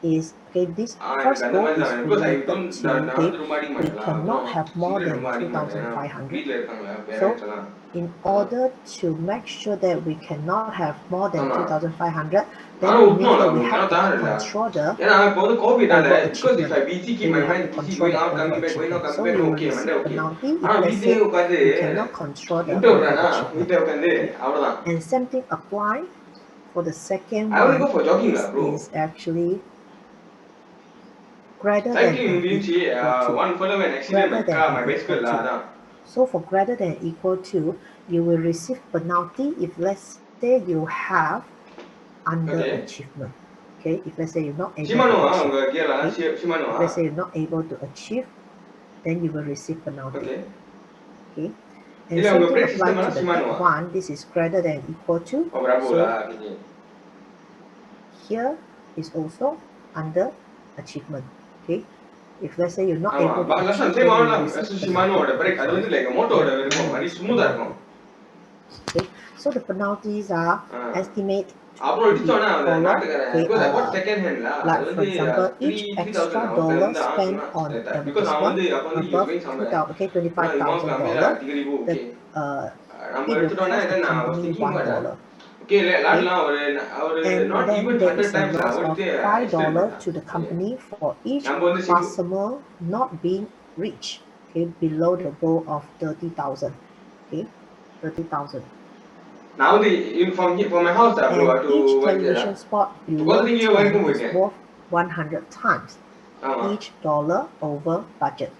is okay, this எனக்கு first அந்த goal மாதிரி is தான் because I related don't to நான் okay, வந்து ரொம்ப அடிக்க we மாட்டேன்ல cannot அப்புறம் have more வீட்ல than ரொம்ப அடிக்க மாட்டேன் ஏன்னா 2,500. வீட்ல இருக்காங்களா So பேரண்ட்ஸ் எல்லாம் in அதான் order to make sure that we cannot have more than ஆமா 2,500, ஆனா then it means விட்டணும்ல that we உங்களுக்கு have ஏன்னா to தானே இல்ல control the ஏன்னா இப்போ வந்து கோவிட்னால because if overachievement. I busy keep Okay, my we have mind to busy control going the out coming back going out overachievement. coming So back you will okay Monday receive okay penalty ஆனா if let's வீட்லயே say உட்காந்து you cannot control the முட்டை விடுறானா overachievement. வீட்ல உட்காந்து Okay, அவ்வளவுதான் and same thing apply for the second I only one. go for jogging This lah bro is actually greater than cycling or இருந்துச்சு equal to. one fellow when accident my Greater than car or my bicycle equal lah to. அதான் So for greater than or equal to, you will receive penalty if let's say you have okay underachievement. Okay, if let's say you're not able to ஷிமானோவா achieve. உங்க கியர்லாம் Okay, if ஷிமானோவா let's say you're not able to achieve, then you will receive penalty. okay Okay, and இல்ல same உங்க thing brake apply system to எல்லாம் the third ஷிமானோவா one. This is greater than or equal to. ஓ பிராவோலா So okay here is also under achievement. Okay, if let's say you're not ஆமா able to லட்சம் achieve, same then you will ஆகலாம் receive penalty. ஷிமானோட break அது Sorry, வந்து like மோட்டோட then இருக்கும் you will மாதிரி receive ஸ்மூத்தா penalty. இருக்கும் Okay, so the penalties are estimate அப்புறம் to be இடிச்சோன்னா அந்த follow. நாட்டுக்காரன் Okay, because I bought second handல அது like for வந்து example, each 3000 extra அவன் dollar வந்து அவன் spent on சொன்னான் because அவன் வந்து advertisement அப்ப வந்து he was above going somewhere 2,000, okay, இமாம் $25,000, டிகிரி the ஓகே நம்ம it will எடுத்துட்டோம்னா cost the என்ன நான் was company thinking what $1. Okay Okay, லாட்லாம் ஒரு ஒரு and not then even there 100 is a times loss of ஓடிட்டு $5 எக்ஸ்பிளைன் பண்ணான் to the okay company for each நம்ம வந்து customer not being reached, okay, below the goal of 30,000. Okay, 30,000. நான் வந்து from my house bro And to each what is it television spot below பக்கத்துல இங்கே 10 வரைக்கும் is போயிருக்கேன் worth 100 times ஆமா each dollar over budget.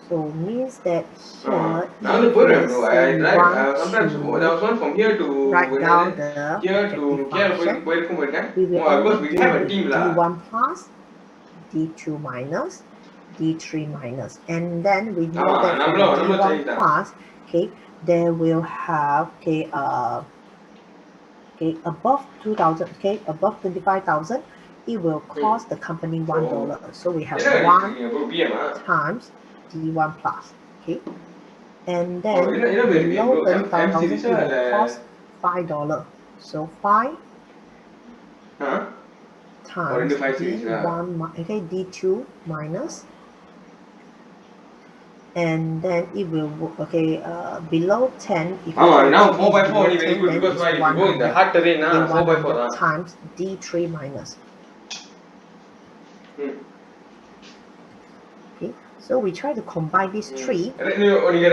So means that here, நான் வந்து if போயிடுவேன் let's bro say I you drive want sometimes there was to one from here to write down the here to objective here function, போயிருக்கேன் we will because only we deal have a with team lah D1 plus, D2 minus, D3 minus, and then we know ஆமா that for நம்மளும் D1 சரி தான் plus, okay, there will have above 2,000, okay, above 25,000, it will cost the company $1. So we have என்ன 1 bro PM times D1 plus, okay, and oh then என்ன பேர் below bro M 30,000 series it will இல்ல cost $5. So 5 times ரெண்டு 5 series D1, okay, D2 minus, and then it will below 10, if you ஆமா try to now keep 4 by it 4 below only very 10, good then because it's why if you go in the 100. hard terrain Okay, 4 by 4 100 times D3 minus. Okay, so we try to combine these three. நீங்க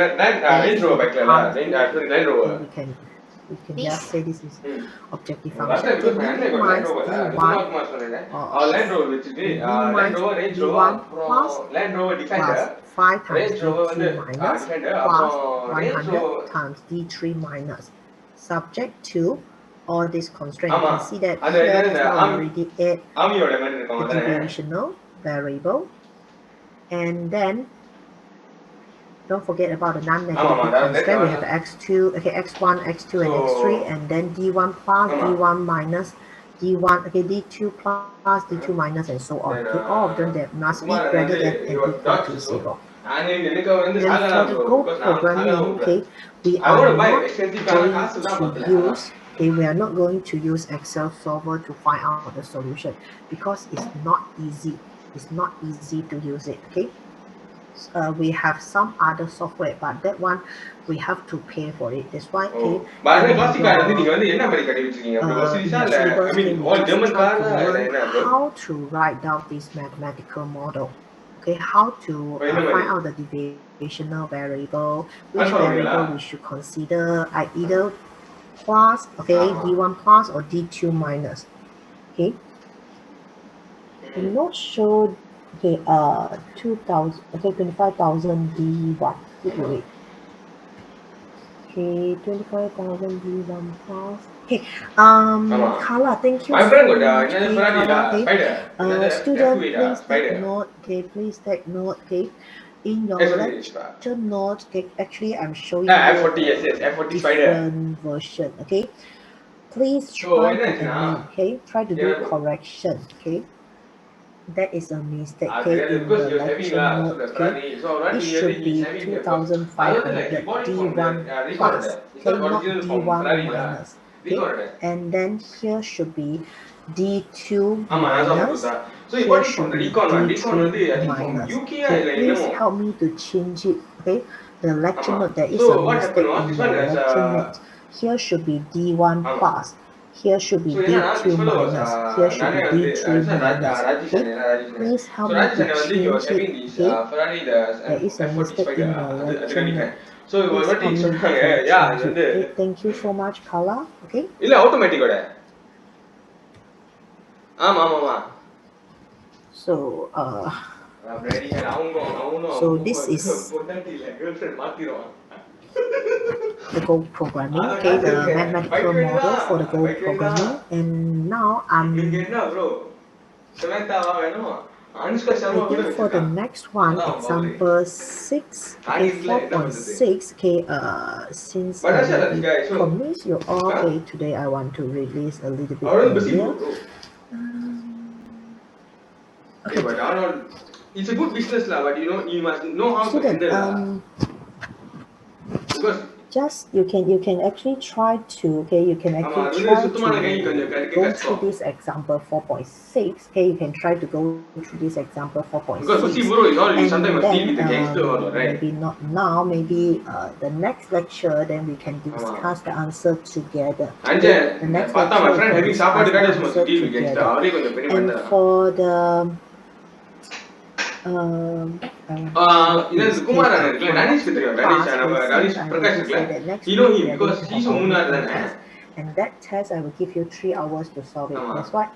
range rover பைக்ல We can just say this is objective last function. Time Okay, because we land minus rover D1 Kumar சொன்னேன் or land rover வச்சிட்டு we land minus rover range D1 rover அப்புறம் plus land rover plus Defender 5 times range rover வந்து D2 minus Defender plus அப்புறம் range 100 rover times D3 minus, subject to all these constraints. You ஆமா can see that அந்த here என்ன just now we already add ஆமியோட மாதிரி the இருக்கும் அதானே deviational variable, and then don't forget about the non-negative constraint. We have x2, okay, x1, x2, and x3, and then d1 plus, d1 minus, d1, okay, d2 plus, d2 minus, and so on. Okay, all of them that must be greater than and equal to 0. And for the Go programming, okay, we are not going to use, okay, we are not going to use Excel solver to find out the solution because it's not easy. It's not easy to use it. Okay. We have some other software, but that one we have to pay for it. That's why, okay. How to write down this mathematical model. Okay, how to find out the deviational variable, which variable we should consider. Either plus, okay, D1 plus or D2 minus. Okay. The note showed 2,000, okay, 25,000 D1. Wait. Okay, 25,000 D1 plus. Okay, Carla, thank you my so friend much. got Okay, Carla, okay. Student, please take note. Okay, please take note. Okay, in your lecture note, okay, actually I'm showing you different version. Okay, please try to amend. Okay, try to do correction. Okay. That is a mistake, okay, in the lecture note, okay. It should be 2,500 D1 plus, okay, not D1 minus, okay. And then here should be D2 minus, here should be D3 minus. Okay, please help me to change it, okay. The lecture note, there is a mistake in the lecture note. Here should be D1 plus. Here should be D2 minus. Here should be D3 minus. Okay, please help me to change it. Okay, there is a mistake in the lecture note. Please help me to change it. Okay, thank you so much, Carla. Okay. இல்ல ஆட்டோமேட்டிக்கோட ஆமா ஆமா ஆமா So so this is the Go programming, okay, the mathematical model for the Go programming, and now I think for the next one, example 6, okay, 4.6, okay, since we promise you all, okay, today I want to release a little bit earlier. Okay, but it's a good business lah, but you must know how to handle because just you can actually try to, okay, you can actually try to go through this example 4.6, okay, you can try to go through this example 4.6, and then maybe not now, maybe the next lecture, then we can discuss the answer together. Okay? The next lecture we can discuss the answer together. And for the This Kumar இருக்குல்ல, for Danish next week தெரியும். Danish class, okay, Danish since I Prakash already இருக்குல்ல, said that next you know week him we are going because to have he's our Munnar midterm தானே. test, and that test I will give you 3 hours to solve it. ஆமா. That's what.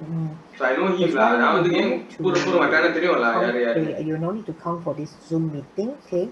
So I know him That's lah. why நான் you வந்து no ஏன் need to கூற மாட்டானே தெரியும்ல come. யாரு யாருன்னு. Okay, you no need to come for this Zoom meeting. Okay,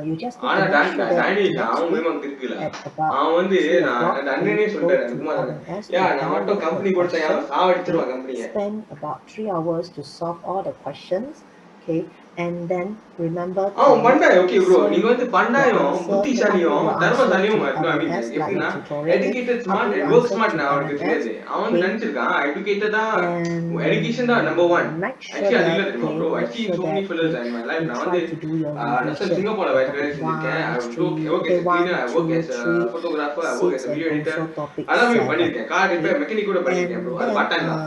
you just need ஆனா to make sure that Danish next அவன் week மூலியமா இருக்குல்ல. at about அவன் வந்து 3 நான் o'clock, அந்த okay, அண்ணனே go சொல்லிட்டாரு to அந்த குமாரன். LMS யா to நான் மட்டும் download the கம்பெனி கொடுத்தேன் question. சாவடிச்சிருவா Okay, கம்பெனியை. spend about 3 hours to solve all the questions. Okay, and then remember to பண்டாய் ஓகே ப்ரோ. நீங்க வந்து your பண்டாயும் answer, புத்திசாலியும் upload your answer தர்மசாலியும் to இருக்கணும். ஐ மீன் LMS like a எப்படின்னா tutorial. Okay, educated smart upload and your work answer smart to நான் அவனுக்கு LMS. தெரியாது. அவன் வந்து Okay, நினைச்சிருக்கான் educated தான் and education தான் number one. make sure Actually அது that இல்ல தெரியுமா bro. I make see sure so many that fellas in my life. you நான் try வந்து to do your Nasan revision சிங்கப்பூர்ல for வேலை topic செஞ்சிருக்கேன். I 1, 3, work as okay, a cleaner, 1, I work 2, as a 3, photographer, I work 6, as a and video editor. also topic எல்லாமே 7. பண்ணிருக்கேன். Car Okay, repair mechanic கூட பண்ணிருக்கேன் bro. and அது then part time தான்.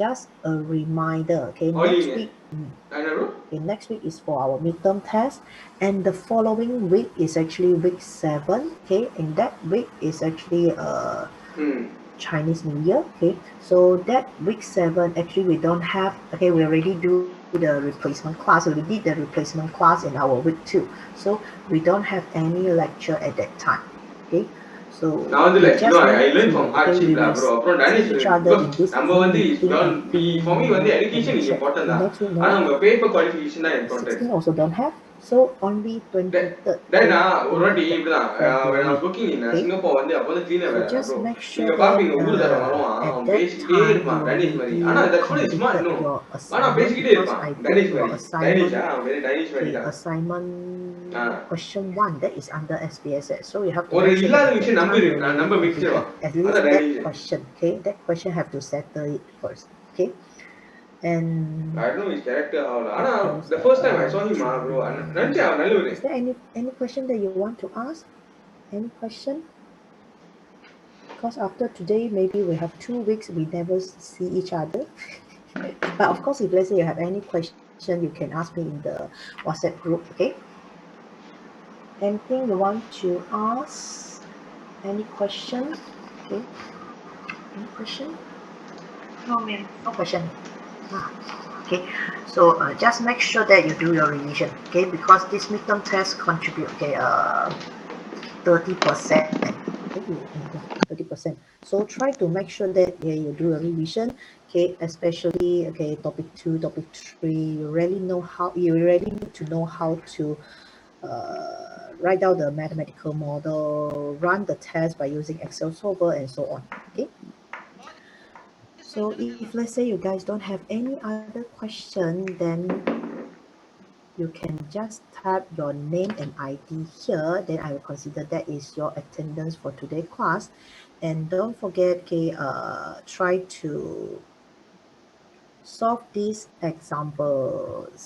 just a reminder. Okay, Only next week. என்ன bro? Okay, next week is for our midterm test, and the following week is actually week 7. Okay, and that week is actually Chinese New Year. Okay, so that week 7 actually we don't have. Okay, we already do the replacement class. We did the replacement class in our week 2, so we don't have any lecture at that time. Okay, so நான் வந்து we like just I need learn to. from Okay, hardship we lah will bro. அப்புறம் see Danish each other because in this நம்ம Zoom வந்து meeting well and for me வந்து let education me is check. important தான். Next week ஆனா no. உங்க paper qualification தான் important. 16 also don't have. So only 23rd. Then Okay, ஒரு வாட்டி இப்படிதான் when I was February. working in Okay, Singapore வந்து அப்போ வந்து cleaner so வேலை just bro. make sure நீங்க that பாப்பீங்க ஊர்க்காரன் வருவான் at அவன் that பேசிக்கிட்டே time you இருப்பான் Danish மாதிரி. ஆனா already that's why he's smart completed no. your ஆனா assignment பேசிக்கிட்டே because இருப்பான் I Danish put your மாதிரி. assignment. அவன் very Danish மாதிரி Okay, தான். assignment question 1 that is under SPSS. So you have to ஒரு make sure இல்லாத that at விஷயம் that time you நம்ப already மிக்சிடுவா. completed at least அதான் that Danish. question. Okay, that question have to settle it first. Okay, and I don't know his character how lah. ஆனா what else the that first I time I want saw him bro. to- நினைச்சேன் அவன் நல்லவரு. Is there any question that you want to ask? Any question? Because after today, maybe we have 2 weeks we never see each other. But of course, if let's say you have any question, you can ask me in the WhatsApp group. Okay. Anything you want to ask? Any question? Okay. Any question? No, ma'am. No question. Okay. So just make sure that you do your revision. Okay, because this midterm test contribute 30%. 30%. So try to make sure that you do a revision. Okay, especially topic 2, topic 3. You really need to know how to write out the mathematical model, run the test by using Excel solver, and so on. Okay. So if let's say you guys don't have any other question, then you can just type your name and ID here. Then I will consider that is your attendance for today's class. And don't forget, try to solve these examples.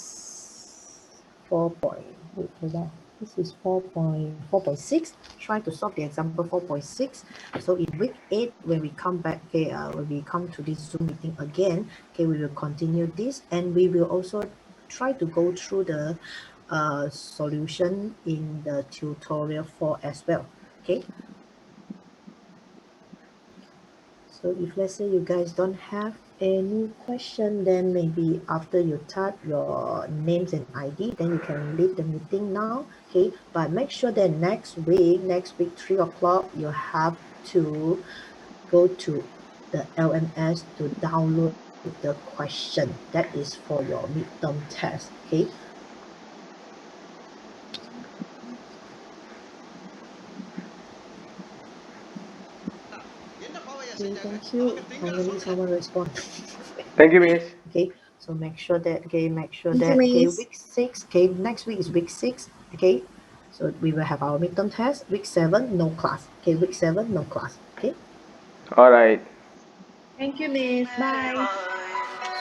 4.6. Try to solve the example 4.6. So in week 8, when we come back, when we come to this Zoom meeting again, we will continue this, and we will also try to go through the solution in the tutorial 4 as well. Okay. So if let's say you guys don't have any question, then maybe after you type your names and ID, then you can leave the meeting now. Okay, but make sure that next week 3 o'clock, you have to go to the LMS to download the question that is for your midterm test. Okay. Okay, thank you. Finally, someone respond. Thank you miss. Okay, so make sure that Thank you, miss. week 6, next week is week 6. Okay, so we will have our midterm test. Week 7, no class. Okay, week 7, no class. Okay, All right. Thank you, miss. Bye.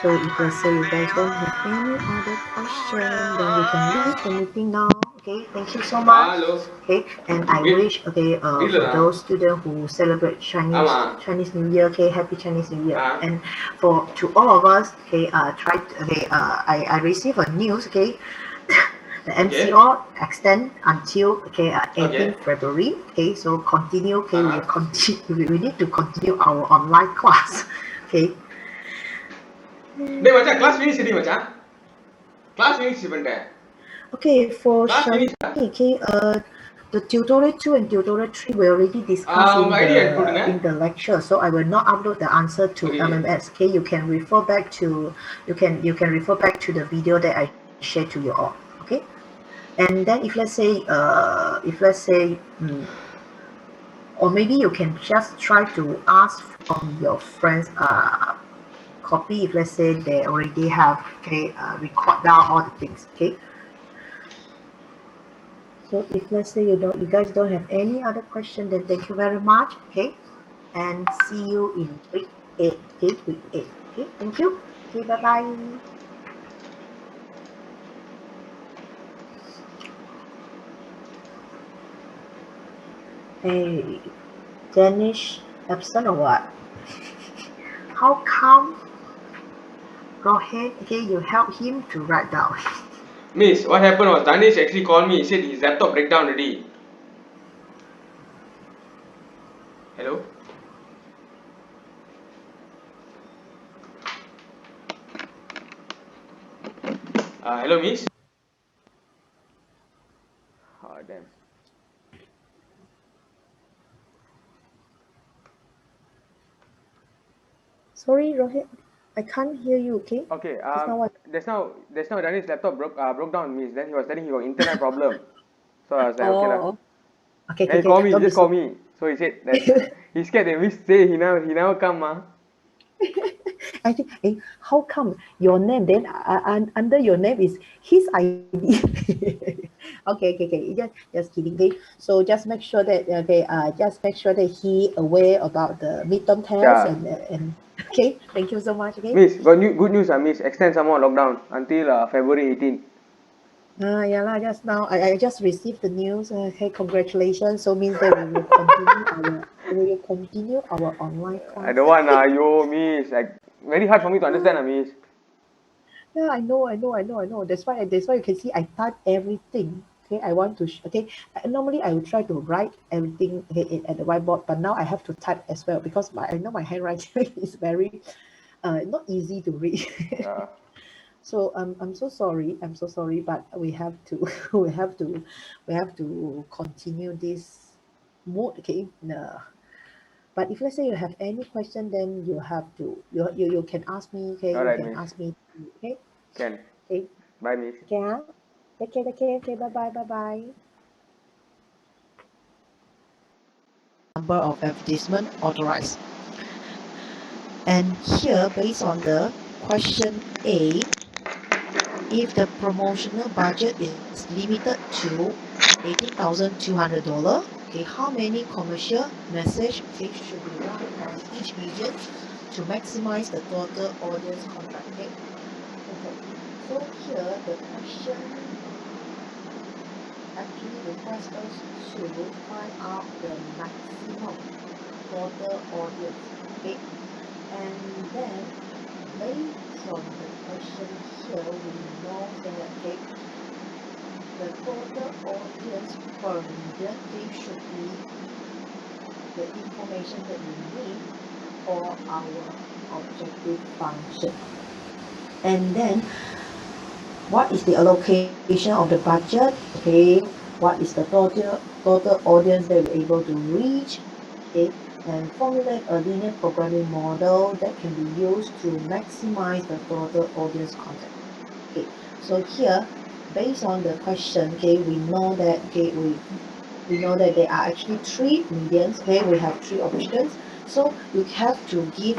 so if let's say you guys don't have any other question, then we can leave the meeting now. Okay, thank you so much. Hello. Okay, and I wish for those students who celebrate Chinese New Year, happy Chinese New Year. And to all of us, I received a news, the MCO extend until 18 February. Okay, so continue. Okay, we need to continue our online class. Okay. டேய் மச்சான் class finish மச்சான் class finish பண்ணிட்டேன். Okay, for Class Shalini, finish. okay, the tutorial 2 and tutorial 3 we already discussed உங்க ID எனக்கு போட்டுங்க. in the lecture, so I will not upload the answer to Okay. MMS. Okay, you can refer back to the video that I shared to you all. Okay, and then if let's say or maybe you can just try to ask from your friends copy if let's say they already have record down all the things. Okay, so if let's say you guys don't have any other question, then thank you very much. Okay, and see you in week 8. Okay, week 8. Okay, thank you. Okay, bye bye. Hey, Danish absent or what? How come Rohan, okay, you help him to write down? Miss, what happened was Danish actually called me. He said his laptop break down already. Hello? Hello, Miss? Oh, damn. Sorry, Rohit, I can't hear you. Okay. Okay. Just now what? Just now Daniel's laptop broke down, Miss. Then he was telling he got internet problem. So I was like, okay lah. Oh, okay, Then okay, he called me. don't He be just so. called me. So he said that he scared that Miss say he never come, ma. I think, how come your name then under your name is his ID? Okay. Just kidding. Okay, so just make sure that he aware about the midterm test Yeah. and okay. Thank you so much. Okay. Miss, got good news, Miss. Extend some more lockdown until February 18th. Yeah lah. Just now I just received the news. Okay, congratulations. So means that we will continue our online I class. don't want, yo, Miss. Like, very hard for me to understand, Miss. Yeah, I know. That's why you can see I type everything. Okay, I want to. Normally I would try to write everything at the whiteboard, but now I have to type as well because I know my handwriting is very not easy to read. Yeah. So I'm so sorry. But we have to we have to continue this mode. Okay. No. But if let's say you have any question, then you have to you can ask me. Okay, All you right, can Miss. ask me. Okay. Can. Okay. Bye, Miss. Okay, ha? Take care. Okay, bye. Number of advertisement authorized. And here, based on the question A, if the promotional budget is limited to $18,200, okay, how many commercial message should be run on each medium to maximize the total audience contract? Okay. So here the question actually requires us to find out the maximum total audience. Okay, and then based on the question here, we know that okay, the total audience per medium should be the information that we need for our objective function. And then what is the allocation of the budget? Okay, what is the total audience that we're able to reach? Okay, and formulate a linear programming model that can be used to maximize the total audience content. Okay, so here, based on the question, okay, we know that we know that there are actually three mediums. Okay, we have three options. So you have to give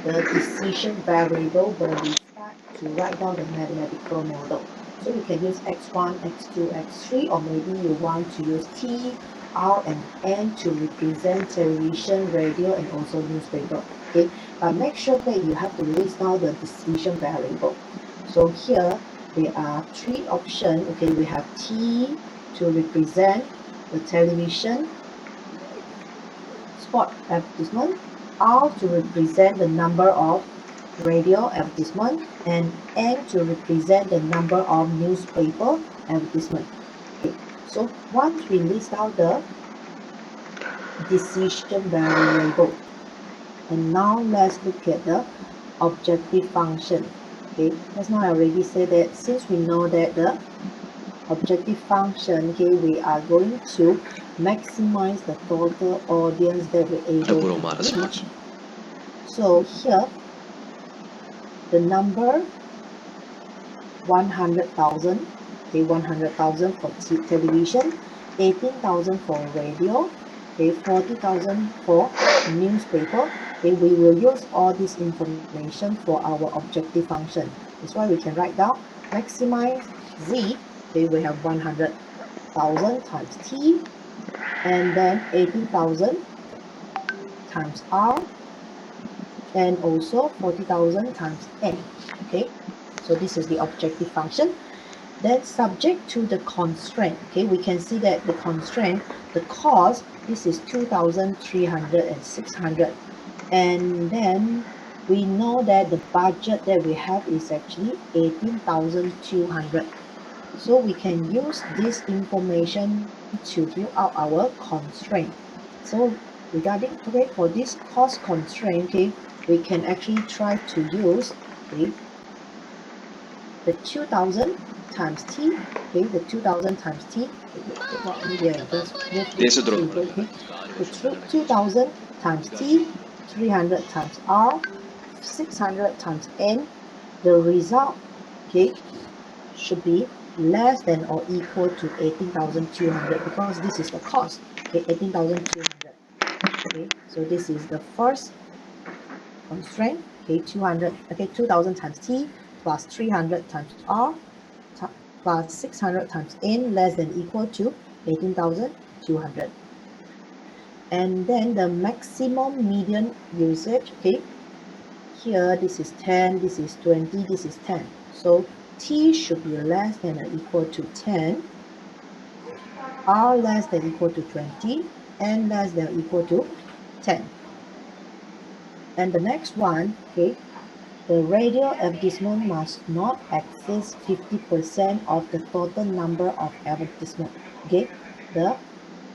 the decision variable when we start to write down the mathematical model. So you can use x1, x2, x3, or maybe you want to use T, R, and N to represent television, radio, and also newspaper. Okay, but make sure that you have to list down the decision variable. So here there are three options. Okay, we have T to represent the television, spot advertisement, R to represent the number of radio advertisement, and N to represent the number of newspaper advertisement. Okay, so once we list out the decision variable, and now let's look at the objective function. Okay, just now I already said that since we know that the objective function, okay, we are going to maximize the total audience that we're able to reach. So here, the number 100,000, okay, 100,000 for television, 18,000 for radio, okay, 40,000 for newspaper. Okay, we will use all this information for our objective function. That's why we can write down maximize z. Okay, we have 100,000 times t, and then 18,000 times r, and also 40,000 times n. Okay, so this is the objective function. Then subject to the constraint, okay, we can see that the constraint, the cost, this is 2,300 and 600, and then we know that the budget that we have is actually 18,200. So we can use this information to build out our constraint. So regarding, okay, for this cost constraint, okay, we can actually try to use, okay, the 2,000 times t, okay, the 2,000 times t, maybe I just move this table, okay, the 2,000 times t, 300 times r, 600 times n, the result, okay, should be less than or equal to 18,200 because this is the cost, okay, 18,200. Okay, so this is the first constraint, okay, 200, okay, 2,000 times t plus 300 times r plus 600 times n less than equal to 18,200. And then the maximum median usage, okay, here this is 10, this is 20, this is 10. So t should be less than or equal to 10, r less than equal to 20, n less than or equal to 10. And the next one, okay, the radio advertisement must not exceed 50% of the total number of advertisement. Okay, the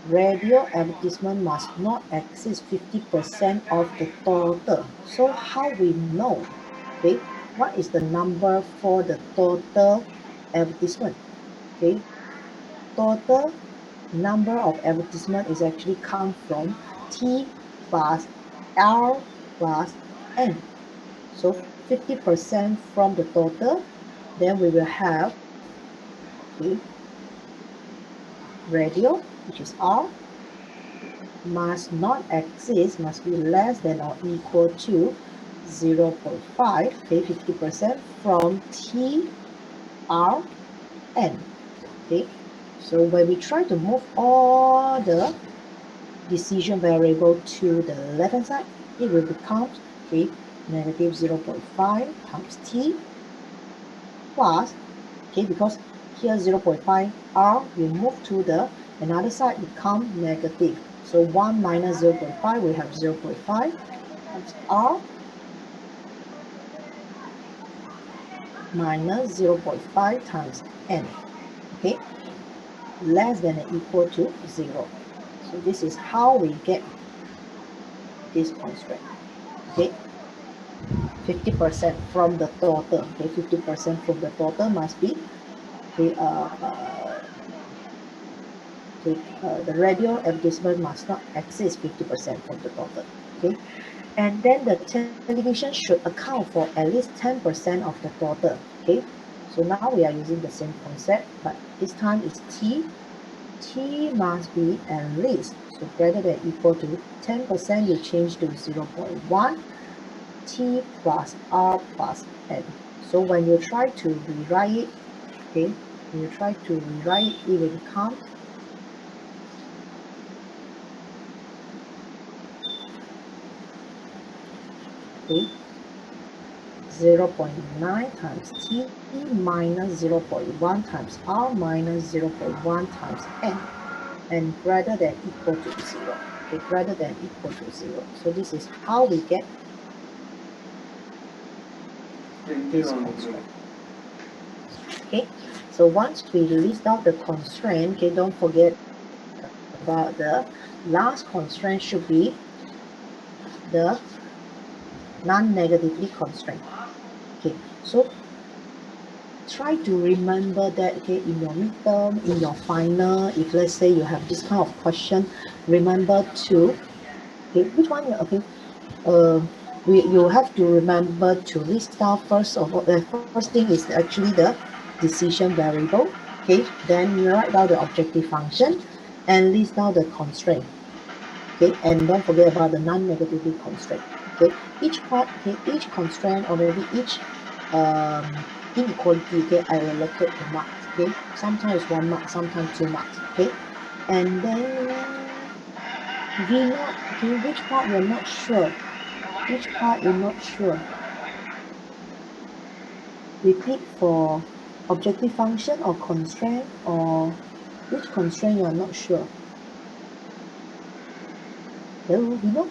radio advertisement must not exceed 50% of the total. So how we know, okay, what is the number for the total advertisement? Okay, total number of advertisement is actually come from T plus R plus N. So 50% from the total, then we will have, okay, radio, which is R, must not exist, must be less than or equal to 0.5, okay, 50% from T, R, N, okay. So when we try to move all the decision variable to the left hand side, it will become, okay, negative 0.5 times T plus, okay, because here 0.5 r will move to the another side, become negative. So 1 minus 0.5, we have 0.5 times r minus 0.5 times n, okay, less than or equal to 0. So this is how we get this constraint, okay. 50% from the total, okay, 50% from the total must be, okay, the radio advertisement must not exceed 50% from the total, okay. And then the television should account for at least 10% of the total, okay. So now we are using the same concept, but this time it's t. T must be at least, so greater than equal to 10%, you change to 0.1 t plus r plus n. So when you try to rewrite it, okay, when you try to rewrite it, it will become, okay, 0.9 times t minus 0.1 times r minus 0.1 times n, and greater than equal to 0. Okay, greater than equal to 0. So this is how we get this constraint. Okay, so once we list out the constraint, okay, don't forget about the last constraint should be the non-negatively constraint. Okay, so try to remember that, okay, in your midterm, in your final, if let's say you have this kind of question, remember to, okay, which one, okay, you have to remember to list down first of all, the first thing is actually the decision variable, okay, then you write down the objective function and list down the constraint, okay, and don't forget about the non-negatively constraint, okay, each part, okay, each constraint or maybe each inequality, okay, I allocate the marks, okay, sometimes 1 mark, sometimes 2 marks, okay, and then we not, okay, which part you're not sure, which part you're not sure, repeat for objective function or constraint, or which constraint you are not sure. Hello, we know.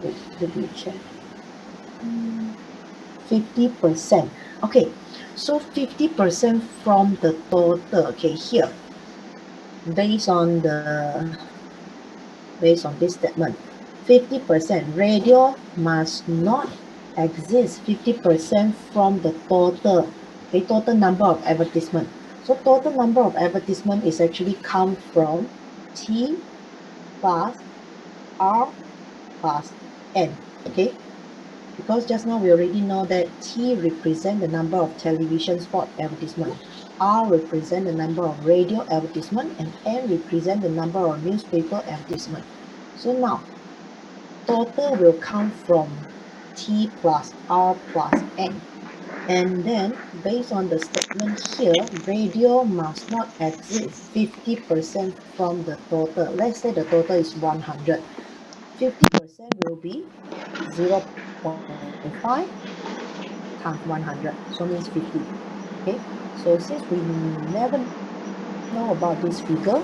Wait, let me check. 50%. Okay, so 50% from the total. Okay, here, based on this statement, 50% radio must not exist 50% from the total, okay, total number of advertisement. So total number of advertisement is actually come from T plus R plus N, okay, because just now we already know that T represent the number of television spot advertisement, R represent the number of radio advertisement, and N represent the number of newspaper advertisement. So now total will come from T plus R plus N. And then based on the statement here, radio must not exceed 50% from the total. Let's say the total is 100. 50% will be 0.5 times 100, so means 50. Okay, so since we never know about this figure,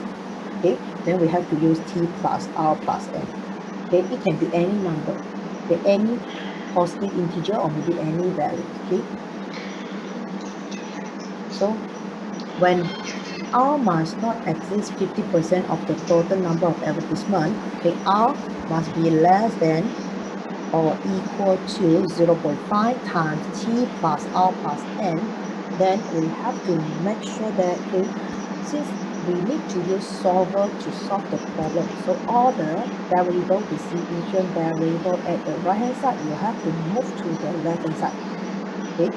okay, then we have to use T plus R plus N. Okay, it can be any number, okay, any positive integer or maybe any value. Okay, so when R must not exceed 50% of the total number of advertisement, okay, R must be less than or equal to 0.5 times T plus R plus N, then we have to make sure that, okay, since we need to use solver to solve the problem, so all the variable, decision variable at the right hand side, you have to move to the left hand side. Okay,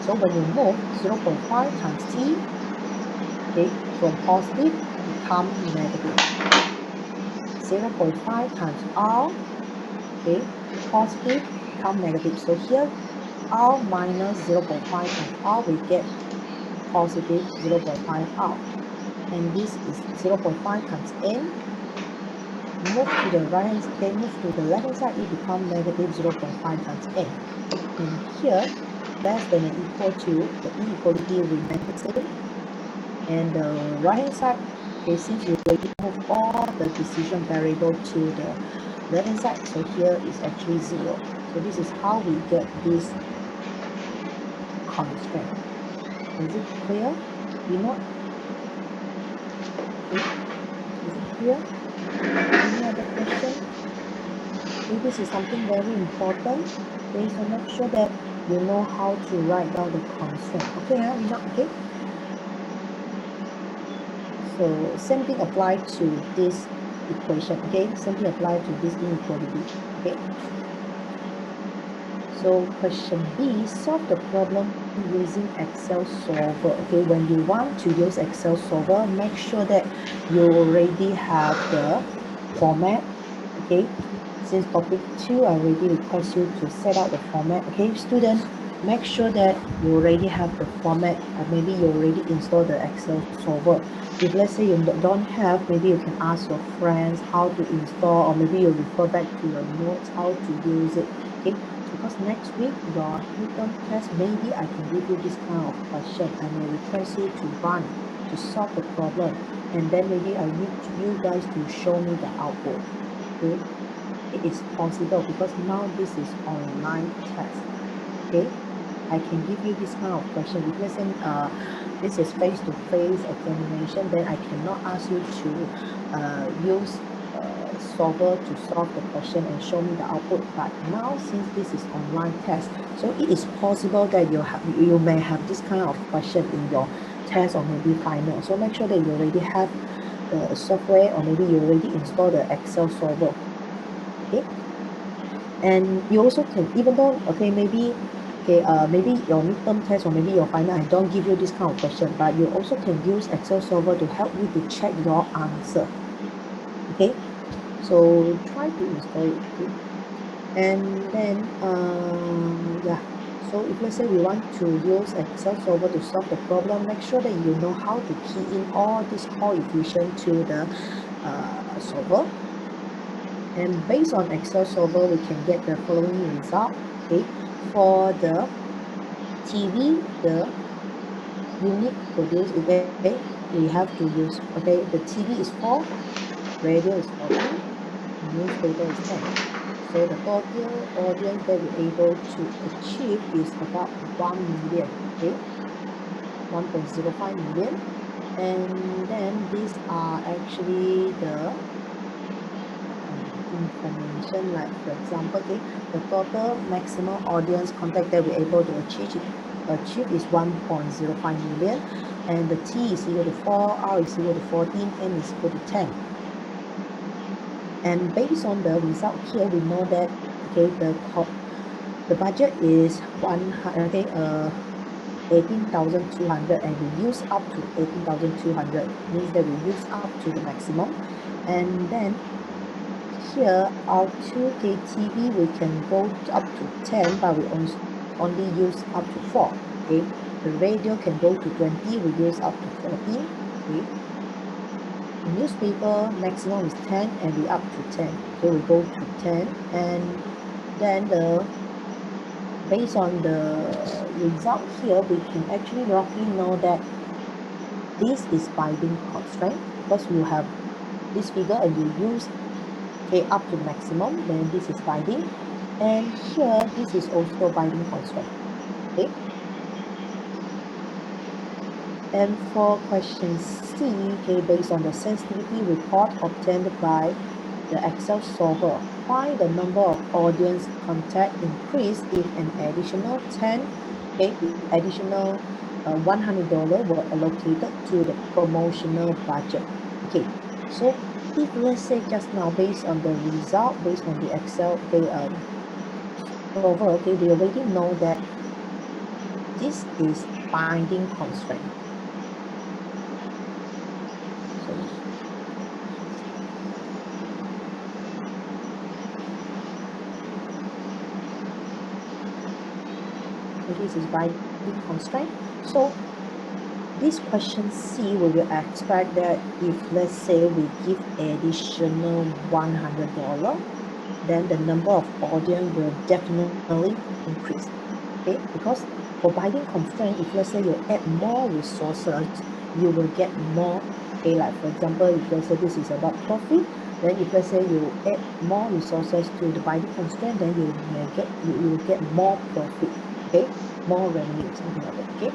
so when you move 0.5 times T, okay, from positive become negative. 0.5 times R, okay, positive become negative. So here R minus 0.5 times R, we get positive 0.5 R. And this is 0.5 times N. Move to the right hand, okay, move to the left hand side, it becomes negative 0.5 times N. And here, less than or equal to, the inequality remains the same. And the right hand side, okay, since we already move all the decision variable to the left hand side, so here is actually 0. So this is how we get this constraint. Is it clear? You know, okay, is it clear? Any other question? Okay, this is something very important. Okay, so make sure that you know how to write down the constraint. Okay, okay. So same thing apply to this equation. Okay, same thing apply to this inequality. Okay. So question B, solve the problem using Excel solver. Okay, when you want to use Excel solver, make sure that you already have the format. Okay, since topic 2, I already request you to set out the format. Okay, student, make sure that you already have the format, or maybe you already installed the Excel solver. If let's say you don't have, maybe you can ask your friends how to install, or maybe you refer back to your notes how to use it. Okay, because next week your midterm test, maybe I can give you this kind of question. I may request you to run to solve the problem, and then maybe I need you guys to show me the output. Okay, it is possible because now this is online test. Okay, I can give you this kind of question. If let's say this is face-to-face examination, then I cannot ask you to use solver to solve the question and show me the output. But now, since this is online test, so it is possible that you may have this kind of question in your test or maybe final. So make sure that you already have the software, or maybe you already install the Excel solver. Okay, and you also can, even though maybe your midterm test or maybe your final, I don't give you this kind of question, but you also can use Excel solver to help you to check your answer. Okay, so try to install it. Okay? And then yeah, so if let's say we want to use Excel solver to solve the problem, make sure that you know how to key in all these coefficients to the solver. And based on Excel solver, we can get the following result. Okay, for the TV, the unit produced, okay, we have to use, okay, the TV is 4, radio is 14, newspaper is 10. So the total audience that we're able to achieve is about 1 million, okay, 1.05 million. And then these are actually the information, like for example, okay, the total maximum audience contact that we're able to achieve is 1.05 million, and the T is equal to 4, R is equal to 14, N is equal to 10. And based on the result here, we know that okay, the budget is 18,200, and we use up to 18,200, means that we use up to the maximum. And then here our 2K TV, we can go up to 10, but we only use up to 4. Okay, the radio can go to 20, we use up to 14. Okay, the newspaper maximum is 10, and we up to 10, so we go to 10. And then based on the result here, we can actually roughly know that this is binding constraint, because you have this figure and you use up to maximum, then this is binding, and here this is also binding constraint. Okay, and for question C, okay, based on the sensitivity report obtained by the Excel solver, find the number of audience contact increase if an additional 10, okay, additional $100 were allocated to the promotional budget. Okay, so if let's say just now, based on the result, based on the Excel solver, okay, we already know that this is binding constraint. This is binding constraint. So this question C, we will expect that if let's say we give additional $100, then the number of audience will definitely increase. Okay, because for binding constraint, if let's say you add more resources, you will get more. Okay, like for example, if let's say this is about profit, then if let's say you add more resources to the binding constraint, then you will get more profit. Okay, more revenue, something like that. Okay,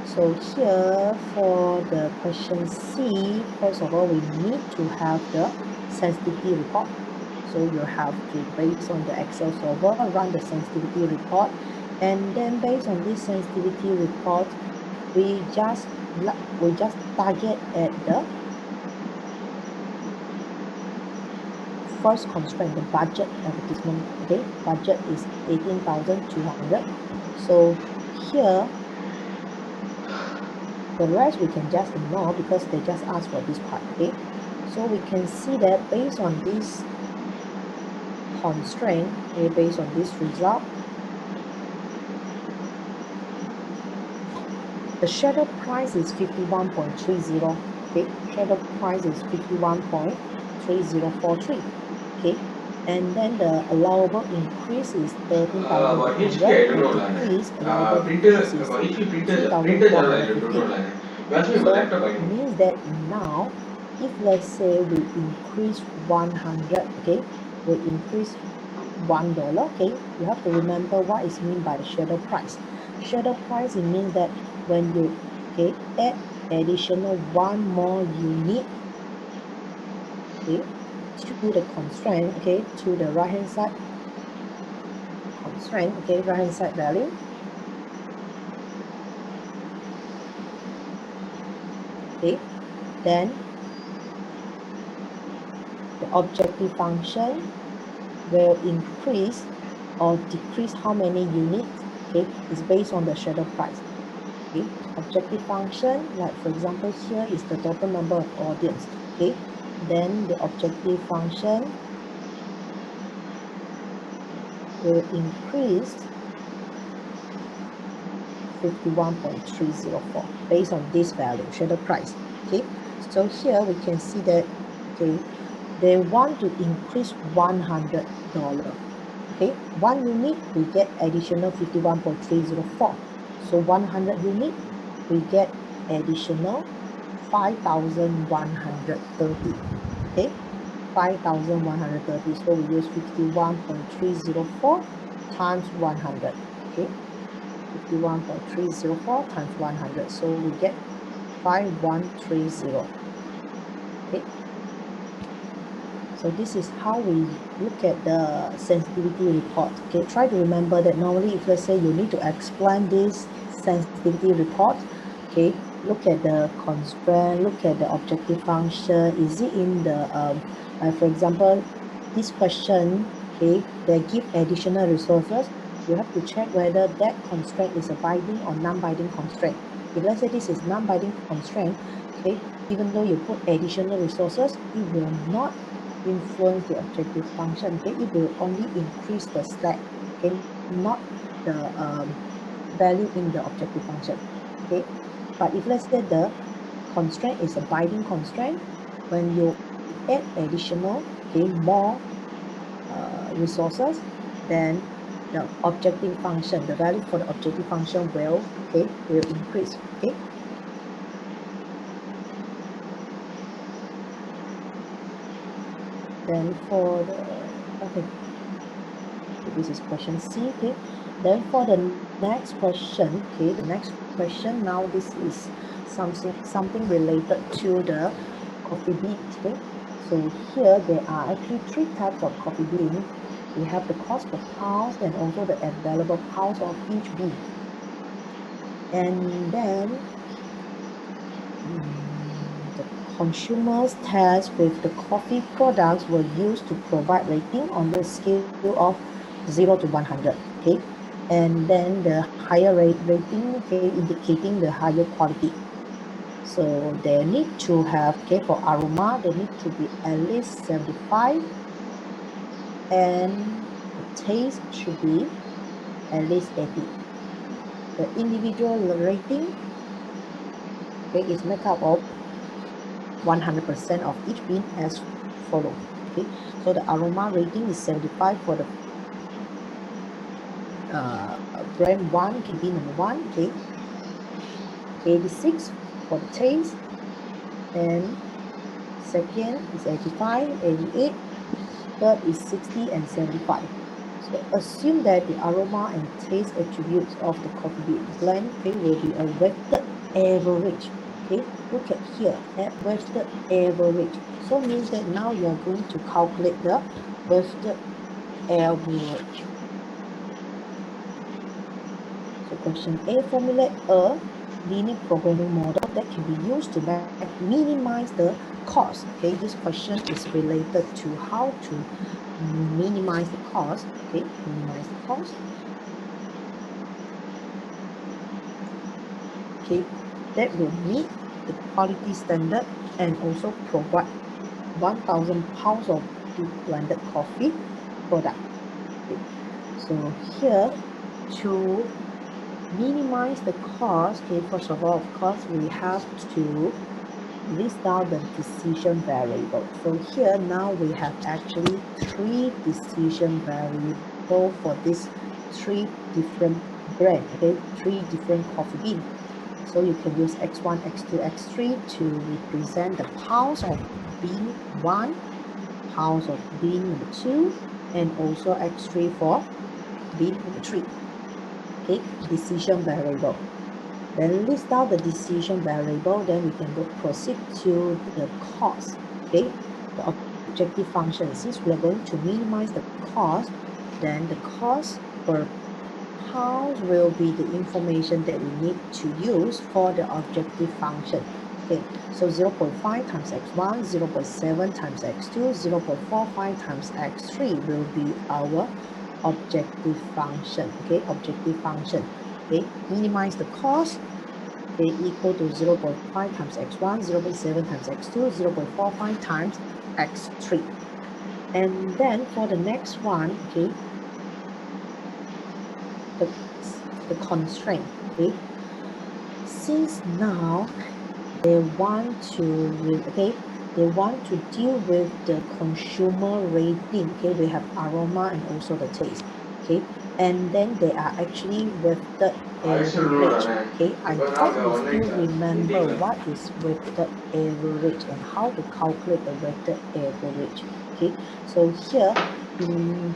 so here for the question C, first of all, we need to have the sensitivity report. So you have to, based on the Excel solver, run the sensitivity report, and then based on this sensitivity report, we just target at the first constraint, the budget advertisement. Okay, budget is 18,200. So here, the rest we can just ignore because they just ask for this part. Okay, so we can see that based on this constraint, okay, based on this result, the shadow price is 51.30. Okay, shadow price is 51.3043. Okay, and then the allowable increase is 13,800, and decrease, allowable decrease is 3,450. So it means that now, if let's say we increase 100, okay, we increase $1, okay, you have to remember what is meant by the shadow price. Shadow price, it means that when you add additional one more unit, okay, to the constraint, okay, to the right hand side constraint, okay, right hand side value. Okay, then the objective function will increase or decrease how many units, okay, is based on the shadow price. Okay, objective function, like for example here is the total number of audience, okay, then the objective function will increase 51.304 based on this value, shadow price. Okay, so here we can see that, okay, they want to increase $100. Okay, 1 unit we get additional 51.304. So 100 unit we get additional 5,130. Okay, 5,130. So we use 51.304 times 100. Okay, 51.304 times 100. So we get 5130. Okay. So this is how we look at the sensitivity report. Okay, try to remember that normally if let's say you need to explain this sensitivity report, okay, look at the constraint, look at the objective function. Is it in the for example, this question, okay, they give additional resources. You have to check whether that constraint is a binding or non-binding constraint. If let's say this is non-binding constraint, okay, even though you put additional resources, it will not influence the objective function. Okay, it will only increase the slack, okay, not the value in the objective function. Okay, but if let's say the constraint is a binding constraint, when you add additional, okay, more resources, then the objective function, the value for the objective function will, okay, will increase. Okay, then for the, okay, this is question C. Okay, then for the next question, okay, the next question, now this is something related to the coffee beans. Okay, so here there are actually 3 types of coffee bean. We have the cost per pound and also the available pounds of each bean. And then the consumers test with the coffee products were used to provide rating on the scale of 0 to 100. Okay, and then the higher rating, okay, indicating the higher quality. So they need to have, okay, for aroma they need to be at least 75, and the taste should be at least 80. The individual rating, okay, is made up of 100% of each bean as follows. Okay, so the aroma rating is 75 for the brand 1, okay, bean number 1. Okay, 86 for the taste, and second is 85, 88, third is 60 and 75. So assume that the aroma and taste attributes of the coffee bean blend, okay, will be a weighted average. Okay, look at here, at weighted average. So means that now you are going to calculate the weighted average. So question A, formulate a linear programming model that can be used to minimize the cost. Okay, this question is related to how to minimize the cost. Okay, minimize the cost. Okay, that will meet the quality standard and also provide 1,000 pounds of blended coffee product. Okay, so here to minimize the cost, okay, first of all, of course, we have to list down the decision variable. So here now we have actually 3 decision variable for these 3 different brands, okay, 3 different coffee beans. So you can use x1, x2, x3 to represent the pounds of bean 1, pounds of bean number 2, and also x3 for bean number 3. Okay, decision variable. Then list down the decision variable, then we can go proceed to the cost. Okay, the objective function. Since we are going to minimize the cost, then the cost per pulse will be the information that we need to use for the objective function. Okay, so 0.5 times x1, 0.7 times x2, 0.45 times x3 will be our objective function. Okay, objective function. Okay, minimize the cost. Okay, equal to 0.5 times x1, 0.7 times x2, 0.45 times x3. And then for the next one, okay, the constraint. Okay, since now they want to deal with the consumer rating. Okay, we have aroma and also the taste. Okay, and then they are actually with the average. Okay, I hope you still remember what is weighted average and how to calculate the weighted average. Okay, so here in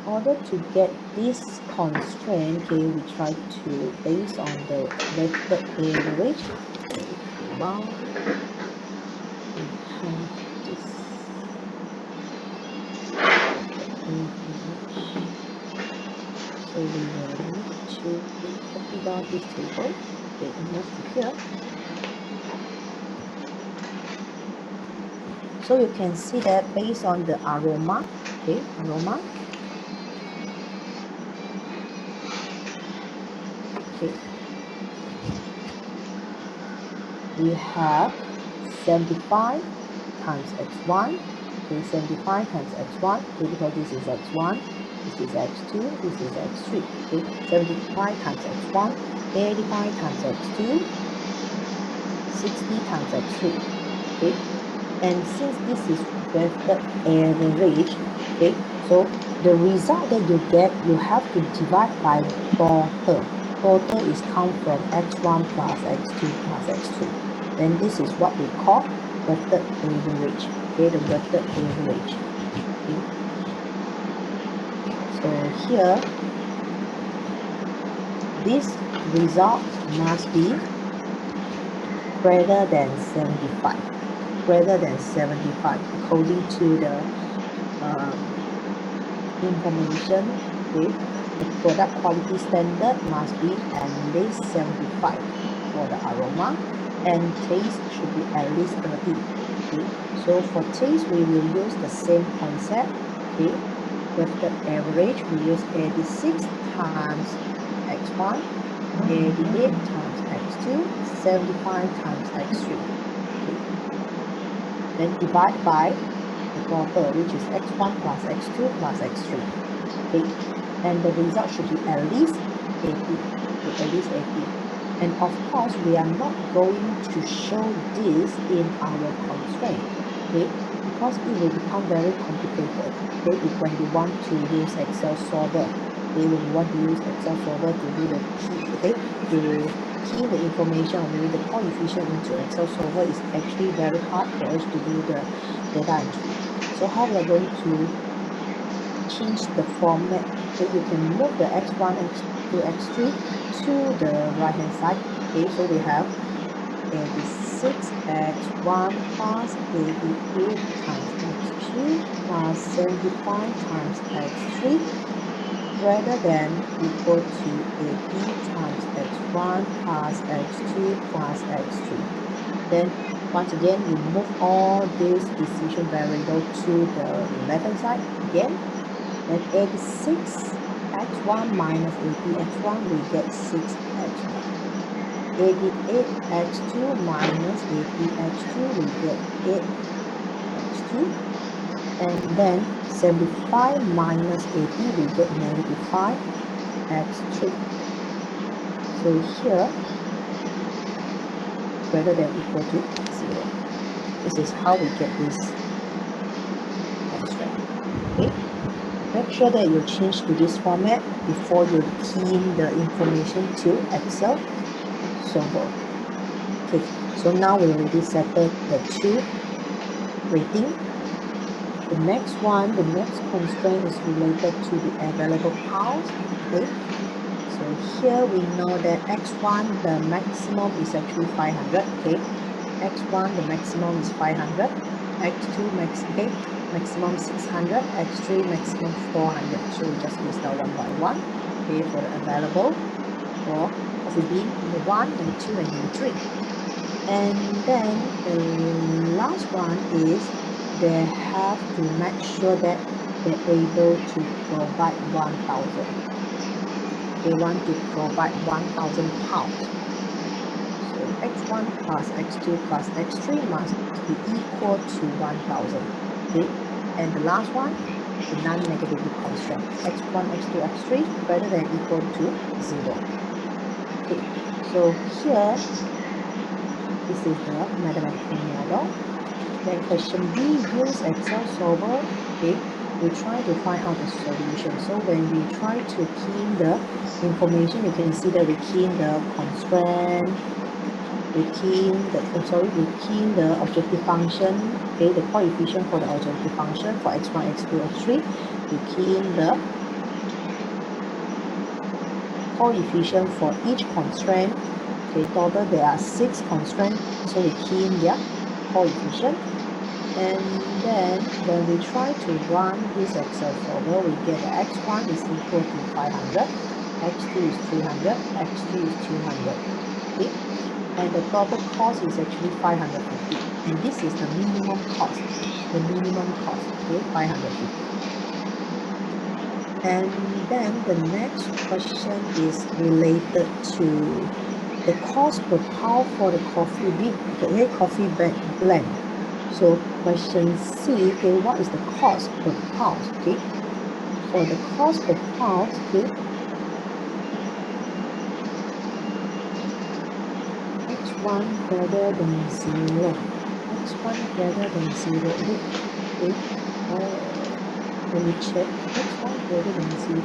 order to get this constraint, okay, we try to base on the weighted average. Well, we have this average. So we will need to copy down this table. Okay, and move to here. So you can see that based on the aroma, okay, aroma. Okay, we have 75 times x1. Okay, 75 times x1. Okay, because this is x1, this is x2, this is x3. Okay, 75 times x1, 85 times x2, 60 times x3. Okay, and since this is weighted average, okay, so the result that you get, you have to divide by total. Total is count from x1 plus x2 plus x3. Then this is what we call weighted average. Okay, the weighted average. Okay. So here, this result must be greater than 75. Greater than 75 according to the information. Okay, the product quality standard must be at least 75 for the aroma, and taste should be at least 30. Okay, so for taste we will use the same concept. Okay, with the average we use 86 times x1, 88 times x2, 75 times x3. Okay, then divide by the total, which is x1 plus x2 plus x3. Okay, and the result should be at least 80. Okay, at least 80. And of course, we are not going to show this in our constraint. Okay, because it will become very complicated. Okay, if when you want to use Excel solver, okay, when you want to use Excel solver to do the key, okay, to key the information or maybe the coefficient into Excel solver is actually very hard for us to do the data entry. So how we are going to change the format? Okay, you can move the x1, x2, x3 to the right hand side. Okay, so we have 86 x1 plus 88 times x2 plus 75 times x3 greater than equal to 80 times x1 plus x2 plus x3. Then once again, we move all these decision variable to the left hand side again. Then 86 x1 minus 80 x1, we get 6 x1. 88 x2 minus 80 x2, we get 8 x2. And then 75 minus 80, we get negative 5 x3. So here, greater than equal to 0. This is how we get this constraint. Okay, make sure that you change to this format before you key in the information to Excel solver. Okay, so now we already settled the two rating. The next one, the next constraint is related to the available pulse. Okay, so here we know that x1 the maximum is actually 500. Okay, x1 the maximum is 500. x2 maximum 600, x3 maximum 400. So we just list out one by one. Okay, for the available for coffee bean number 1, number 2, and number 3. And then the last one is they have to make sure that they're able to provide 1,000. They want to provide 1,000 pounds. So x1 plus x2 plus x3 must be equal to 1,000. Okay, and the last one, the non-negatively constraint, x1, x2, x3 greater than or equal to 0. Okay, so here, this is the mathematical model. Then question B, use Excel solver. Okay, we try to find out the solution. So when we try to key in the information, you can see that we key in the constraint, we key in the objective function, okay, the coefficient for the objective function for x1, x2, x3. We key in the coefficient for each constraint. Okay, total there are 6 constraints, so we key in their coefficient. And then when we try to run this Excel solver, we get the x1 is equal to 500, x2 is 300, x3 is 200. Okay, and the total cost is actually 550, and this is the minimum cost. The minimum cost, okay, 550. And then the next question is related to the cost per pound for the coffee bean, okay, coffee blend. So question C, okay, what is the cost per pound? Okay, for the cost per pound, okay, x1 greater than 0. x1 greater than 0. Okay, let me check. x1 greater than 0.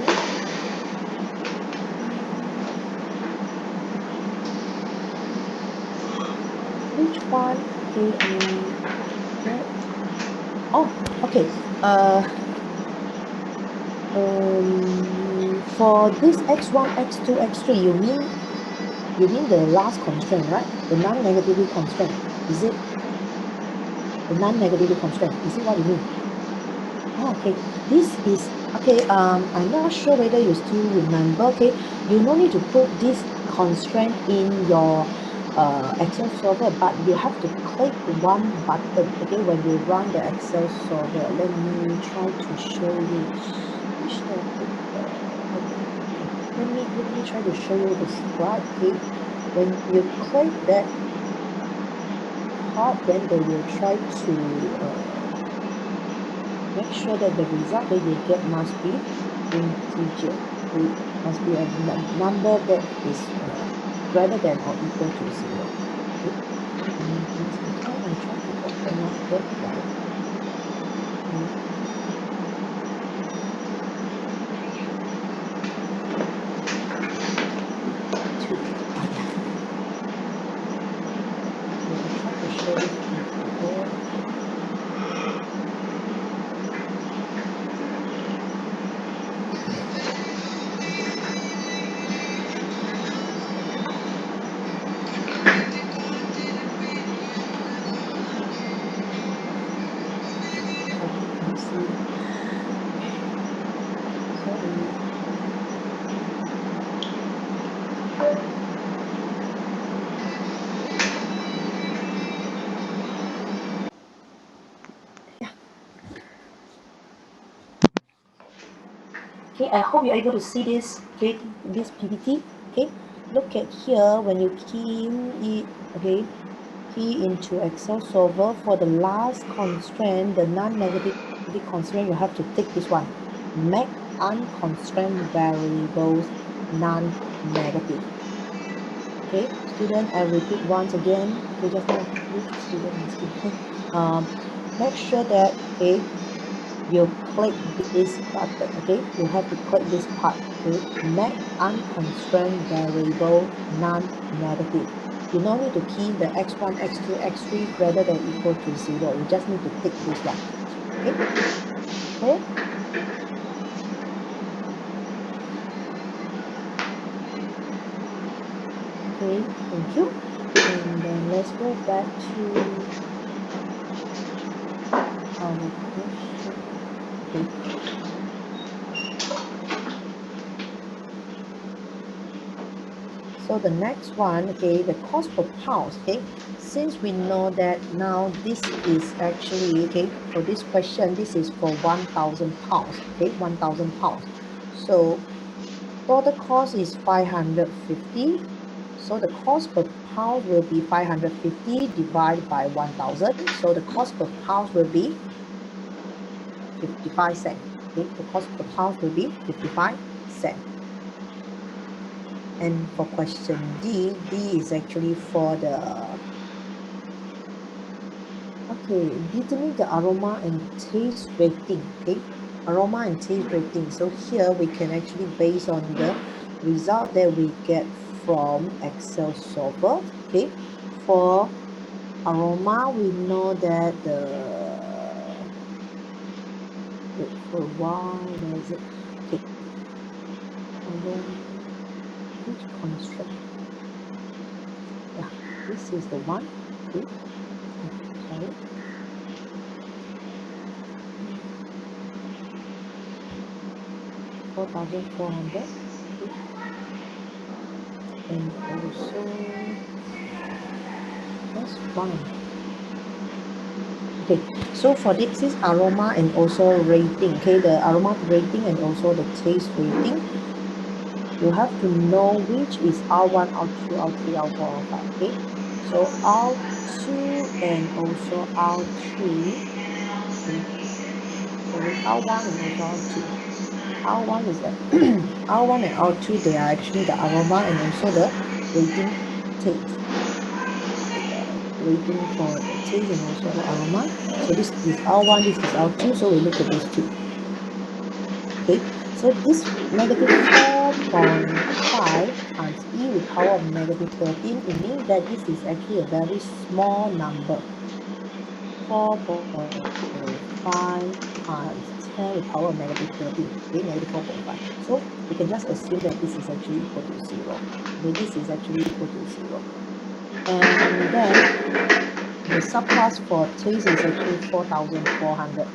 Which one? Okay, oh, okay. For this x1, x2, x3, you mean the last constraint, right? The non-negatively constraint. Is it the non-negatively constraint? Is it what you mean? Oh, okay. This is okay. I'm not sure whether you still remember. Okay, you no need to put this constraint in your Excel solver, but you have to click one button. Okay, when you run the Excel solver, let me try to show you. Which topic? Let me try to show you the slide. Okay, when you click that part, then they will try to make sure that the result that you get must be integer. It must be a number that is greater than or equal to 0. Okay. I try to open up that one. Two. Oh, yeah. I try to show it before. Hope you can see. Sorry. Okay, I hope you're able to see this, okay, this PPT. Okay, look at here when you key in it, okay, key into Excel solver for the last constraint, the non-negative constraint, you have to tick this one. Make unconstrained variables non-negative. Okay, student, I repeat once again. Okay, just now, which student is it? Make sure that, okay, you click this button. Okay, you have to click this part. Okay, make unconstrained variable non-negative. You don't need to key the x1, x2, x3 greater than or equal to 0. You just need to tick this one. Okay, okay. Okay, thank you. And then let's go back to our question. Okay. So the next one, okay, the cost per pound, okay. Since we know that now this is actually, okay, for this question, this is for 1,000 pounds, okay, 1,000 pounds. So total cost is 550. So the cost per pound will be 550 divided by 1,000. So the cost per pound will be 55 cents. Okay, the cost per pound will be 55 cents. And for question D, D is actually for the, okay, determine the aroma and taste rating. Okay, aroma and taste rating. So here we can actually base on the result that we get from Excel solver. Okay, for aroma, we know that the, wait for a while, where is it? Okay, aroma, which construct? Yeah, this is the one. Okay, sorry. $4,400. Okay. And also that's one. Okay, so for this is aroma and also rating. Okay, the aroma rating and also the taste rating. You have to know which is R1, R2, R3, R4, R5. Okay, so R2 and also R3. Okay, sorry, R1 and also R2. R1 is that R1 and R2, they are actually the aroma and also the rating taste. Rating for the taste and also the aroma. So this is R1, this is R2, so we look at these two. Okay, so this negative 4.5 times e with power of negative 13, it means that this is actually a very small number. 4.5 times 10 with power of negative 13, okay, negative 4.5. So we can just assume that this is actually equal to 0. Okay, this is actually equal to 0. And then the subclass for taste is actually 4,400.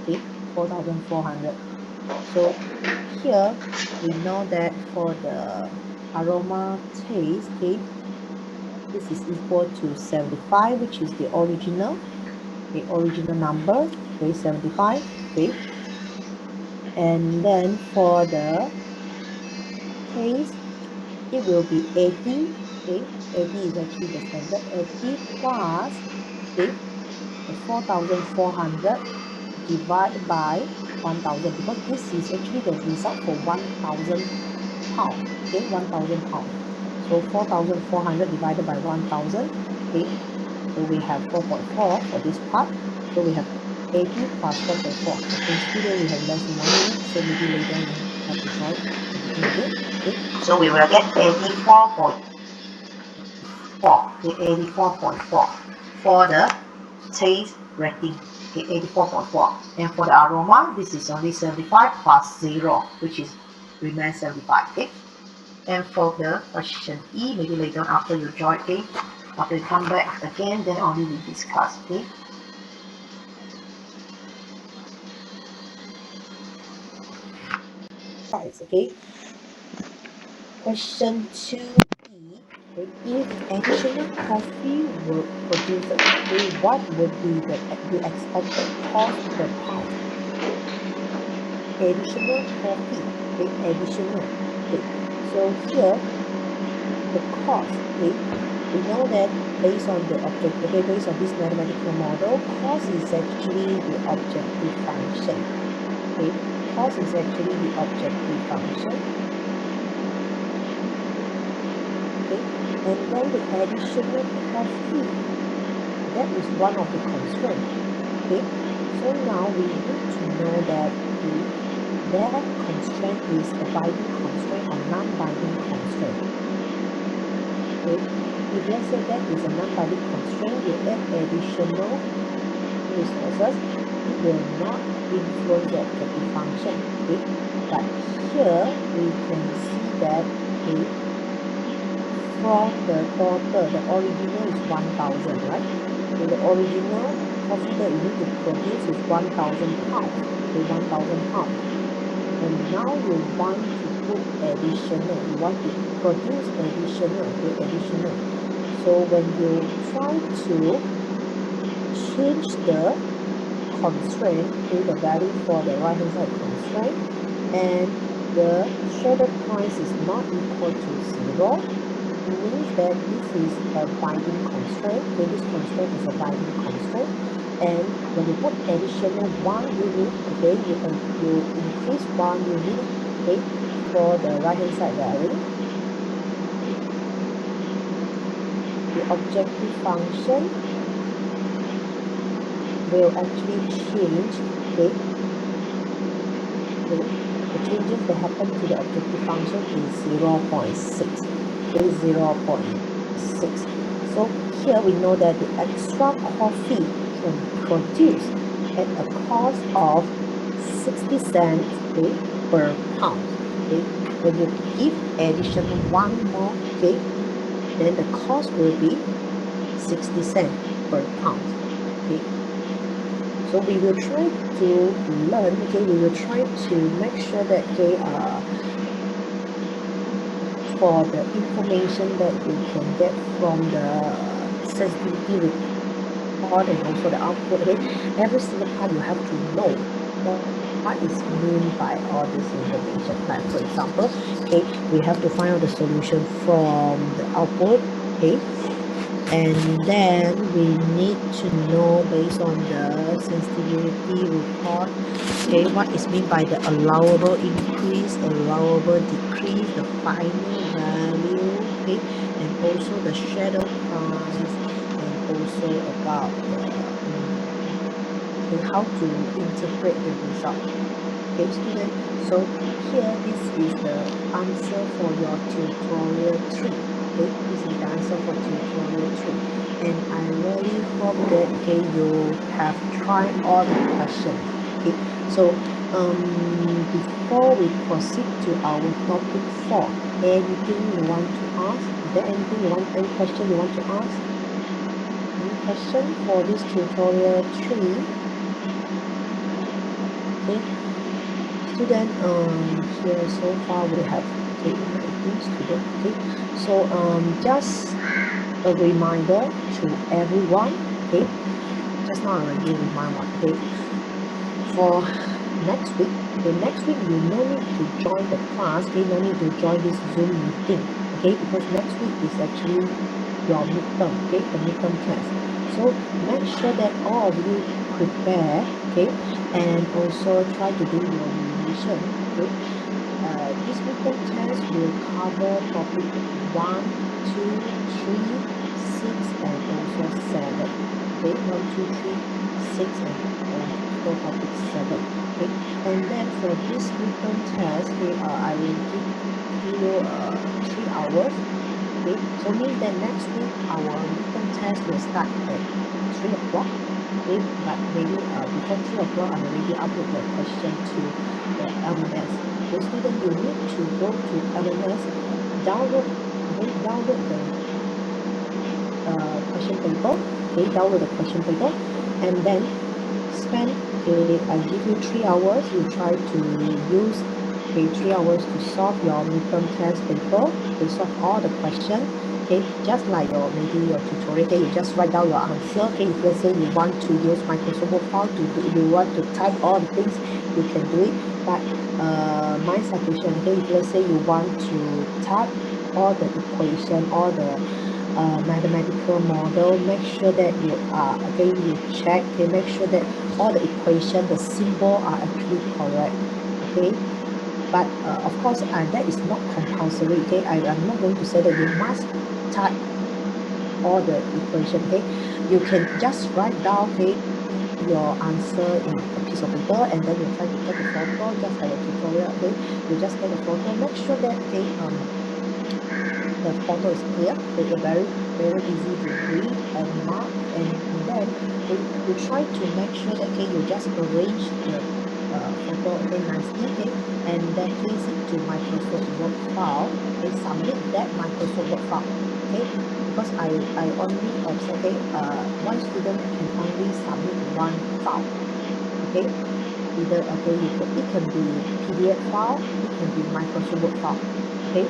Okay, 4,400. So here we know that for the aroma taste, okay, this is equal to 75, which is the original number, okay, 75. Okay, and then for the taste, it will be 80. Okay, 80 is actually the standard. 80 plus, okay, the 4,400 divided by 1,000, because this is actually the result for 1,000 pounds. Okay, 1,000 pounds. So 4,400 divided by 1,000. Okay, so we have 4.4 for this part. So we have 80 plus 4.4. Okay, still we have less than 1 minute, so maybe later we have to solve everything again. Okay, so we will get 84.4. Okay, 84.4 for the taste rating. Okay, 84.4. And for the aroma, this is only 75 plus 0, which is remains 75. Okay. And for the question E, maybe later on after you join, okay, after you come back again, then only we discuss. Okay. Right. Okay. Question 2E. Okay, if additional coffee were produced, okay, what would be the expected cost per pound? Additional coffee. Okay, additional. Okay. So here the cost, okay, we know that based on the object, okay, based on this mathematical model, cost is actually the objective function. Okay, cost is actually the objective function. Okay, and then the additional coffee, that is one of the constraints. Okay, so now we need to know that, okay, that constraint is a binding constraint or non-binding constraint. Okay, if let's say that is a non-binding constraint, you add additional resources, it will not influence the objective function. Okay, but here we can see that, okay, from the total, the original is 1,000, right? So the original coffee that you need to produce is 1,000 pounds. Okay, 1,000 pounds. And now you want to put additional, you want to produce additional, okay, additional. So when you try to change the constraint, okay, the value for the right hand side constraint, and the shaded price is not equal to 0, it means that this is a binding constraint. Okay, this constraint is a binding constraint. And when you put additional 1 unit, okay, you increase 1 unit, okay, for the right hand side value, the objective function will actually change, okay. The changes that happen to the objective function is 0.6. Okay, 0.6. So here we know that the extra coffee can produce at a cost of 60 cents, okay, per pound. Okay, when you give additional 1 more, okay, then the cost will be 60 cents per pound. Okay, so we will try to learn, okay, we will try to make sure that, okay, for the information that you can get from the sensitivity report and also the output, okay, every single part you have to know what is meant by all this information. Like for example, okay, we have to find out the solution from the output, okay, and then we need to know based on the sensitivity report, okay, what is meant by the allowable increase, allowable decrease, the final value, okay, and also the shadow price, and also about the how to interpret the result. Okay, student, so here this is the answer for your tutorial 3. Okay, this is the answer for tutorial 3, and I really hope that, okay, you have tried all the questions. Okay, so before we proceed to our topic 4, anything you want to ask? Is there any question you want to ask? Any question for this tutorial 3? Okay, student, here so far we have, okay, 19 students. Okay, so just a reminder to everyone, okay, just now I already remind one, okay, for next week, okay, next week you no need to join the class, okay, no need to join this Zoom meeting, okay, because next week is actually your midterm, okay, the midterm test. So make sure that all of you prepare, okay, and also try to do your revision, okay. This midterm test will cover topic 1, 2, 3, 6, and also 7. Okay, 1, 2, 3, 6, and also topic 7. Okay, and then for this midterm test, okay, I will give you 3 hours. Okay, so means that next week our midterm test will start at 3 o'clock. Okay, but maybe before 3 o'clock I already upload the question to the LMS. So student, you need to go to LMS, download, okay, download the question paper, okay, download the question paper, and then spend, okay, I give you 3 hours, you try to use, okay, 3 hours to solve your midterm test paper, okay, solve all the questions, okay, just like your, maybe your tutorial, okay, you just write down your answer, okay, if let's say you want to use Microsoft Word file to do, you want to type all the things, you can do it, but my suggestion, okay, if let's say you want to type all the equation, all the mathematical model, make sure that you are, okay, you check, okay, make sure that all the equation, the symbol are actually correct, okay. But of course, that is not compulsory, okay. I'm not going to say that you must type all the equation, okay. You can just write down, okay, your answer in a piece of paper, and then you try to take a photo, just like a tutorial, okay. You just take a photo, make sure that, okay, the photo is clear, okay, very very easy to read and mark, and then, okay, you try to make sure that, okay, you just arrange the photo, okay, nicely, okay, and then paste it to Microsoft Word file, okay, submit that Microsoft Word file, okay. because I only observe, okay, one student can only submit one file, okay, either, okay, it can be PDF file, it can be Microsoft Word file, okay.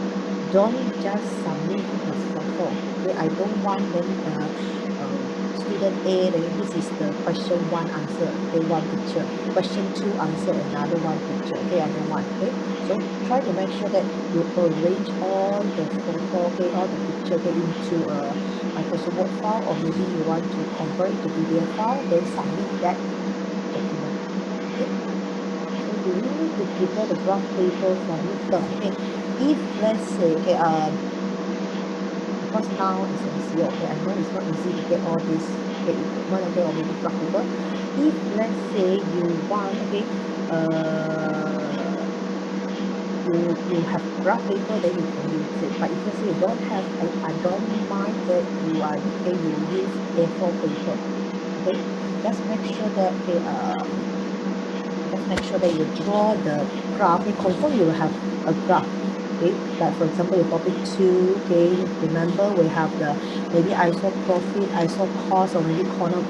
Don't just submit the photo, okay. I don't want them student A, then this is the question one answer, okay, one picture, question two answer, another one picture, okay. I don't want, okay. So try to make sure that you arrange all the photo, okay, all the picture, okay, into a Microsoft Word file, or maybe you want to convert it to PDF file, then submit that document, okay. So you really need to prepare the draft paper for midterm, okay. If let's say, okay, because now it's MCO, okay, I know it's not easy to get all this, okay, equipment, okay, or maybe draft paper. If let's say you want, okay, you have graph paper, then you can use it. But if let's say you don't have, I don't mind that you are, okay, you use A4 paper, okay. Just make sure that, okay, just make sure that you draw the graph. Okay, confirm you will have a graph, okay. Like for example, your topic 2, okay, remember we have the maybe ISO profit, ISO cost, or maybe corner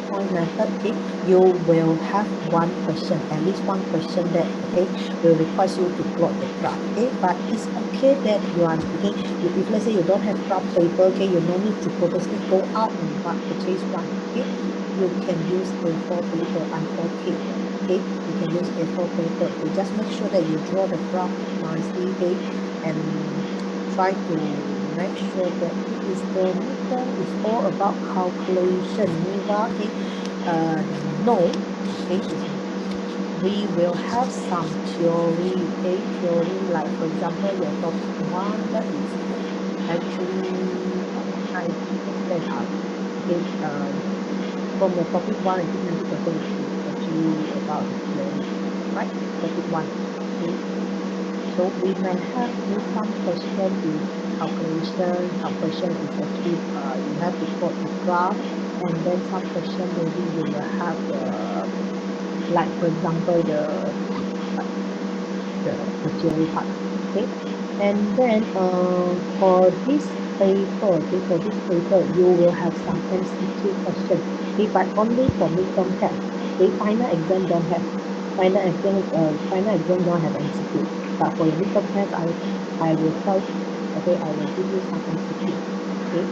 point method, okay. You will have one question, at least one question that, okay, will request you to plot the graph, okay. But it's okay that you are, okay, if let's say you don't have graph paper, okay, you no need to purposely go out and purchase one, okay. You can use A4 paper, I'm okay, okay. You can use A4 paper, okay. Just make sure that you draw the graph nicely, okay, and try to make sure that it is the midterm is all about calculation, Neva, okay. No, okay, we will have some theory, okay, theory, like for example your topic 1, that is actually 90% are, okay, from the topic 1, I think 90% is actually about the theory, right? Topic 1, okay. So we may have some question is calculation. Some question is actually you have to plot the graph, and then some question maybe you will have the, like for example the theory part, okay. And then for this paper, okay, for this paper you will have some MCQ question, okay, but only for midterm test, okay. Final exam don't have MCQ, but for your midterm test, I will tell, okay, I will give you some MCQ, okay.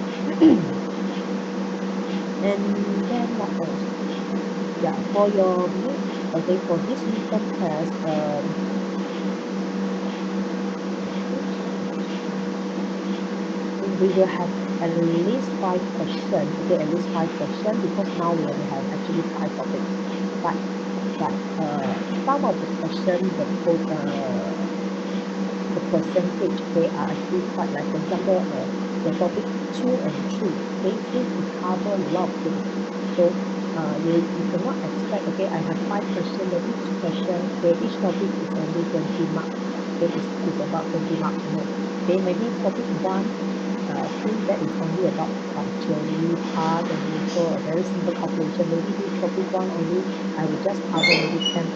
And then what else? Yeah, for your mid, okay, for this midterm test, we will have at least 5 questions, okay, at least 5 questions, because now we only have actually 5 topics. But some of the questions, the percentage, they are actually quite, like for example, the topic 2 and 3, okay, since it cover a lot of things. So you cannot expect, okay, I have 5 questions, that each question, okay, each topic is only 20 marks, okay, it's about 20 marks, no. Okay, maybe topic 1, since that is only about some theory part and also a very simple calculation, maybe this topic 1 only I will just cover maybe 10%,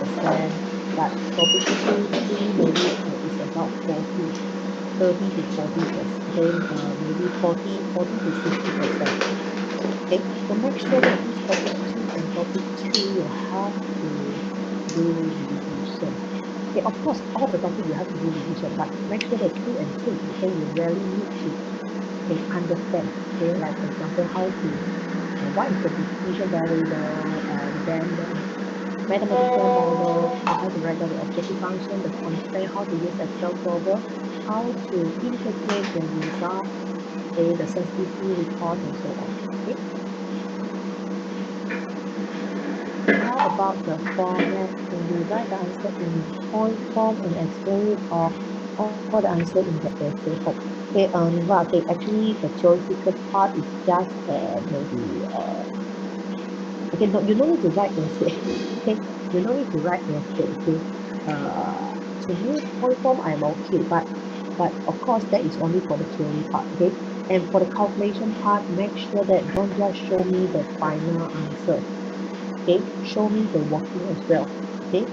but topic 2, 3 maybe is about 30 to 40%, then maybe 40 to 60%. Okay, so make sure that this topic 2 and topic 3 you have to do revision. Okay, of course, all the topic you have to do revision, but make sure that 2 and 3, okay, you really need to, okay, understand. Okay, like for example, how to, what is the diffusion variable, and then the mathematical model, how to write down the objective function, the constraint, how to use Excel solver, how to integrate the result, okay, the sensitivity report, and so on. Okay. How about the format? Can you write the answer in point form and explain it, or all the answer in the essay form? Okay, well, okay, actually the theoretical part is just maybe okay, no, you don't need to write essay. Okay, you don't need to write essay. Okay, to me, point form I'm okay, but of course that is only for the theory part. Okay, and for the calculation part, make sure that don't just show me the final answer. Okay, show me the working as well. Okay,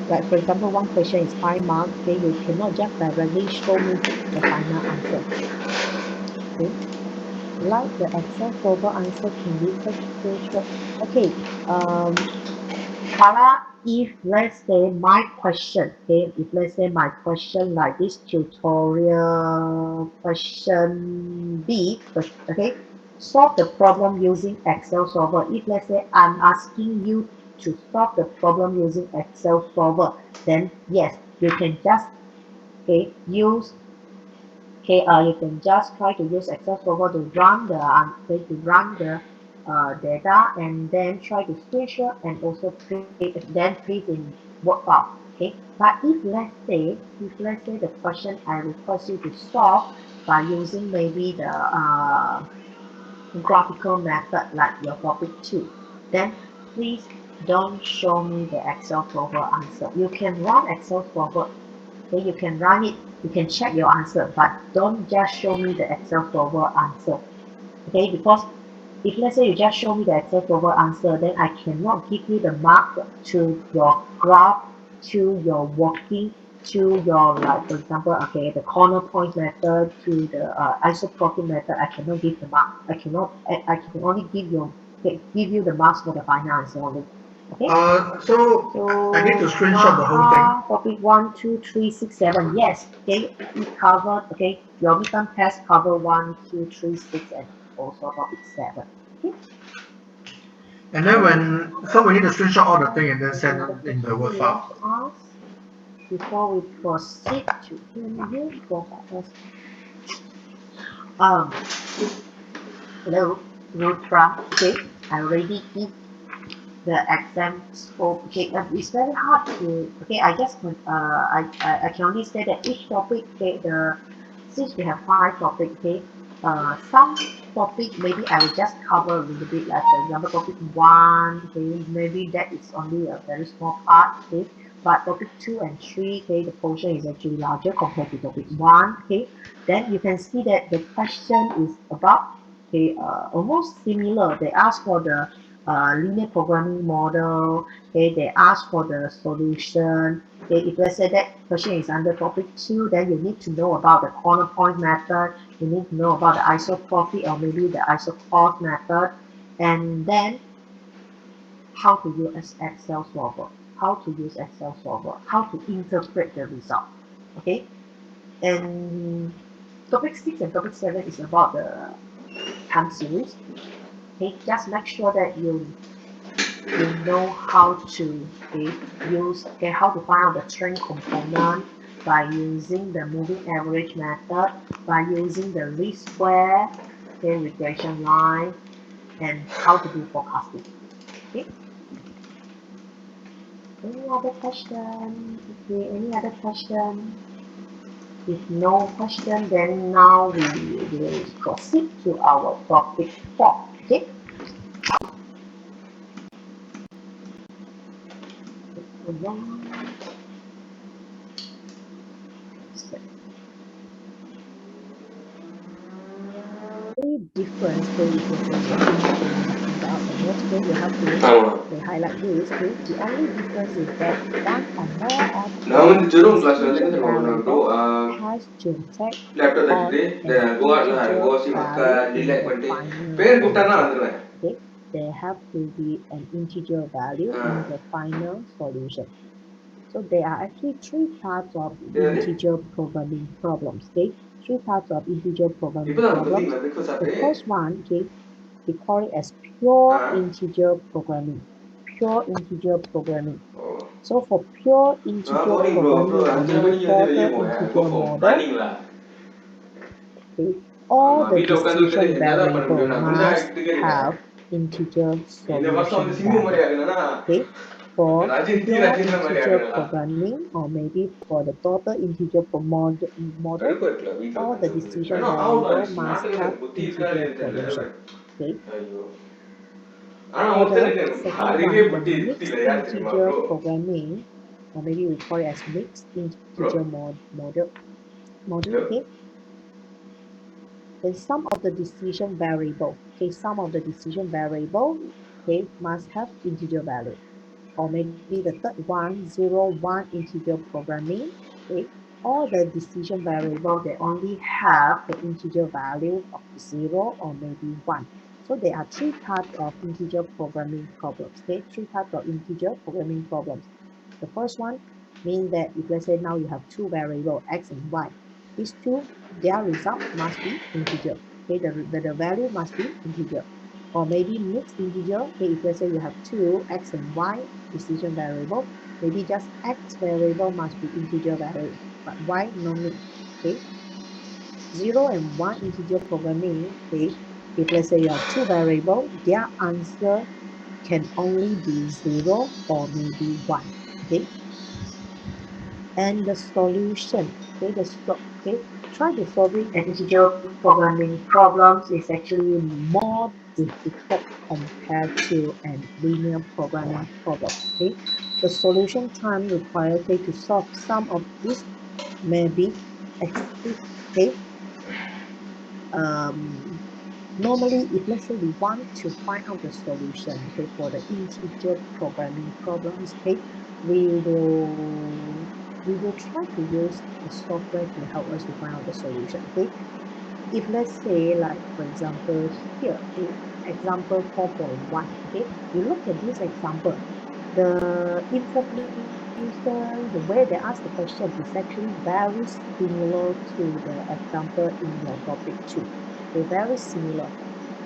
like for example, one question is 5 marks. Okay, you cannot just directly show me the final answer. Okay, like the Excel solver answer, can we take screenshot? Okay, Farah, if let's say my question, okay, if let's say my question like this tutorial question B, okay, solve the problem using Excel solver. If let's say I'm asking you to solve the problem using Excel solver, then yes, you can just use you can just try to use Excel solver to run the data and then try to screenshot and also then print in Word file. Okay, but if let's say the question I request you to solve by using maybe the graphical method like your topic 2, then please don't show me the Excel solver answer. You can run Excel solver. Okay, you can run it, you can check your answer, but don't just show me the Excel solver answer. Okay, because if let's say you just show me the Excel solver answer, then I cannot give you the mark to your graph, to your working, to your, like for example, okay, the corner point method, to the isopropy method. I cannot give the mark. I can only give you the marks for the final answer only. Okay. So I need to So screenshot the whole thing. topic 1, 2, 3, 6, 7. Yes. Okay. It covered. Okay. Your midterm test cover 1, 2, 3, 6, and also topic 7. Okay. And then we need to screenshot all the thing and then send Another it in the question Word you want file. to ask before we proceed to interview for us. Hello, Nutra. Okay. I already give the exam scope. Okay, it's very hard to. Okay, I can only say that each topic. Okay, since we have 5 topics. Okay, some topic maybe I will just cover a little bit. Like for example, topic 1. Okay, maybe that is only a very small part. Okay, but topic 2 and 3. Okay, the portion is actually larger compared to topic 1. Okay, then you can see that the question is about almost similar. They ask for the linear programming model. Okay, they ask for the solution. Okay, if let's say that question is under topic 2, then you need to know about the corner point method. You need to know about the isopropy or maybe the isocos method, and then how to use Excel solver, how to use Excel solver, how to interpret the result. Okay, and topic 6 and topic 7 is about the time series. Okay, just make sure that you know how to use how to find out the trend component by using the moving average method, by using the least square, regression line, and how to do forecasting. Okay. Any other question? Okay, any other question? If no question, then now we will proceed to our topic 4. Okay. Difference. Okay, if let's say you're going to print out the notes, okay, you have to highlight this. Okay, the only difference is that one or more of நான் வந்து the Jerome கிளாஸ்ல வந்து என்ன decision தெரியுமா பண்ணுவேன் bro variable has to take laptop on தட்டிட்டு an then go out integer go சி மக்கா value in டிலேக் the பண்ணிட்டு final பேர் கூப்பிட்டானா solution. வந்துடுவேன். Okay, there have to be an integer value in the final solution. So there are actually 3 types of என்னது integer programming problems. Okay, 3 types of integer programming இப்பதான் problems. பார்த்தீங்களா breakfast The சாப்பிட்டு first one, okay, we call it as pure integer programming. Pure integer programming. So for pure integer morning bro bro programming or 5:30 maybe மணிக்கு வந்து வெளியே further போவேன் கோ integer for model, பிளானிங்களா okay, all ஆமா the வீட்டில் உட்காந்து decision வச்சுட்டு என்னதான் பண்ண variable முடியும் நான் கொஞ்சம் must ஆக்டிக்கே இருக்கேன் have integer இந்த வருஷம் solution வந்து சிங்கம் மாதிரி value. ஆகுனா Okay, for Rajini pure Rajini மாதிரி integer ஆகுனா programming or maybe for the total integer model, கடுப்பு இருக்குல்ல வீட்டில் all the உட்காந்து வந்து decision ஏன்னா variable ஆகட்டும் must நாட்டுக்கு have எனக்கு புத்தி இருக்கா integer இல்லையான்னு தெரியல solution. Okay. ஐயோ ஆனா For the ஒருத்தனுக்கு second அறிவே one, the புத்தி mixed இல்ல யார் தெரியுமா integer bro programming, or maybe we call it as mixed bro integer model. Okay, then some of the decision variable. Okay, some of the decision variable, okay, must have integer value. Or maybe the third one, 0, 1 integer programming. Okay, all the decision variable, they only have the integer value of 0 or maybe 1. So there are three types of integer programming problems. Okay, three types of integer programming problems. The first one means that if let's say now you have two variables x and y, these two, their result must be integer. Okay, the value must be integer. Or maybe mixed integer. Okay, if let's say you have two x and y decision variable, maybe just x variable must be integer value, but y no need. Okay, 0 and 1 integer programming. Okay, if let's say you have two variable, their answer can only be 0 or maybe 1. Okay, and the solution. Okay, okay, try to solving an integer programming problems is actually more difficult compared to an linear programming problem. Okay, the solution time required, okay, to solve some of these may be excessive. Okay, um, normally if let's say we want to find out the solution, okay, for the integer programming problems, okay, we will we will try to use the software to help us to find out the solution. Okay, if let's say like for example here, okay, example 4.1. Okay, you look at this example, the information, the way they ask the question is actually very similar to the example in your topic 2. They're very similar.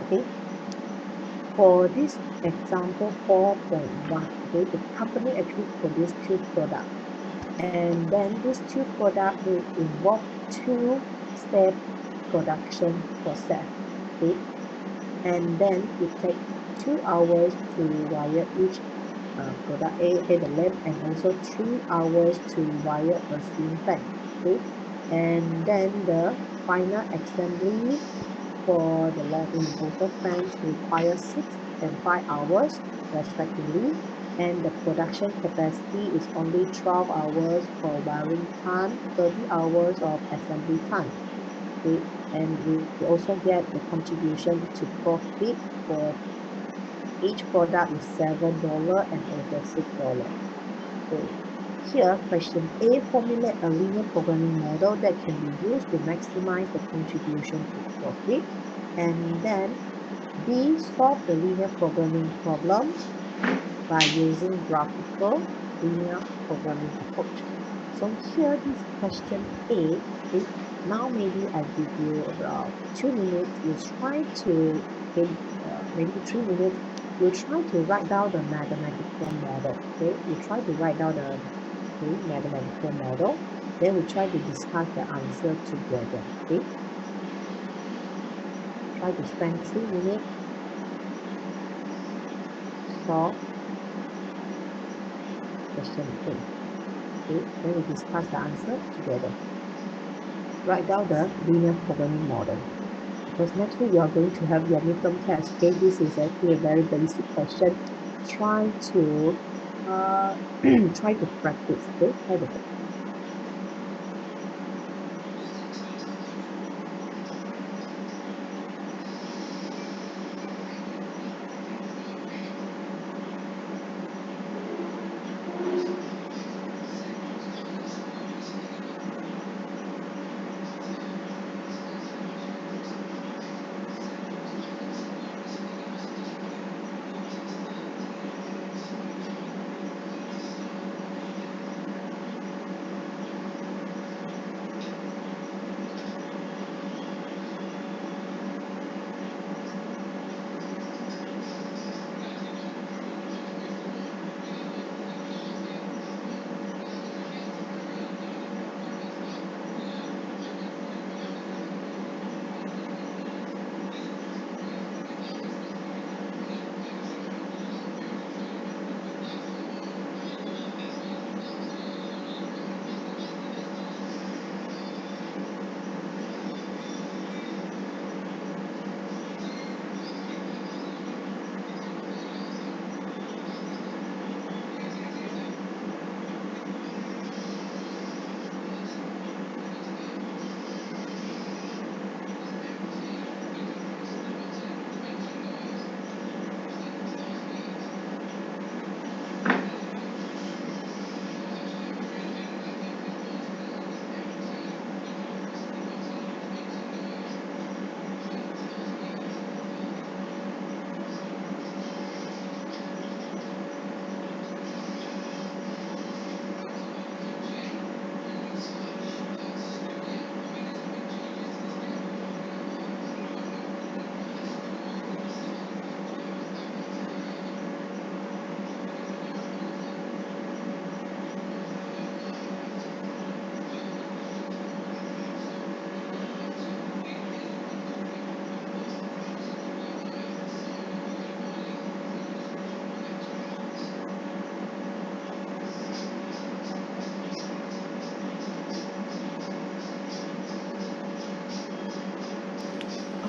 Okay, for this example 4.1, okay, the company actually produced two products, and then these two products will involve two-step production process. Okay, and then it takes 2 hours to wire each product A, okay, the lamp, and also 3 hours to wire a ceiling fan. Okay, and then the final assembly for the lamp and also fans require 6 and 5 hours respectively, and the production capacity is only 12 hours for wiring time, 30 hours of assembly time. Okay, and we also get the contribution to profit for each product is $7 and also $6. Okay. Here, question A, formulate a linear programming model that can be used to maximize the contribution to profit. And then B, solve the linear programming problem by using graphical linear programming approach. So here, this question A, okay, now maybe I give you about 2 minutes. You try to, okay, maybe 3 minutes. You try to write down the mathematical model. Okay, you try to write down the mathematical model. Then we try to discuss the answer together. Okay, try to spend 3 minutes. Solve question A. Okay, then we discuss the answer together. Write down the linear programming model. Because next week you are going to have your midterm test. Okay, this is actually a very basic question. Try to try to practice. Okay, try to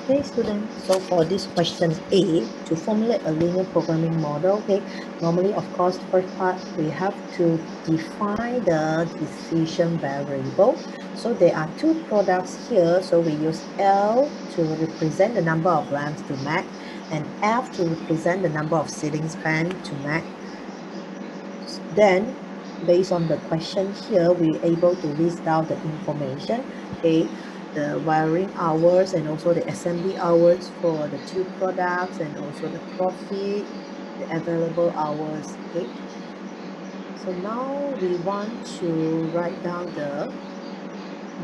Okay, students, so for this question A, to formulate a linear programming model, okay, normally, of course, first part, we have to define the decision variable. So there are two products here, so we use L to represent the number of lamps to MAC, and F to represent the number of ceiling fan to MAC. Then, based on the question here, we're able to list down the information, okay, the wiring hours and also the assembly hours for the two products, and also the profit, the available hours, okay. So now we want to write down the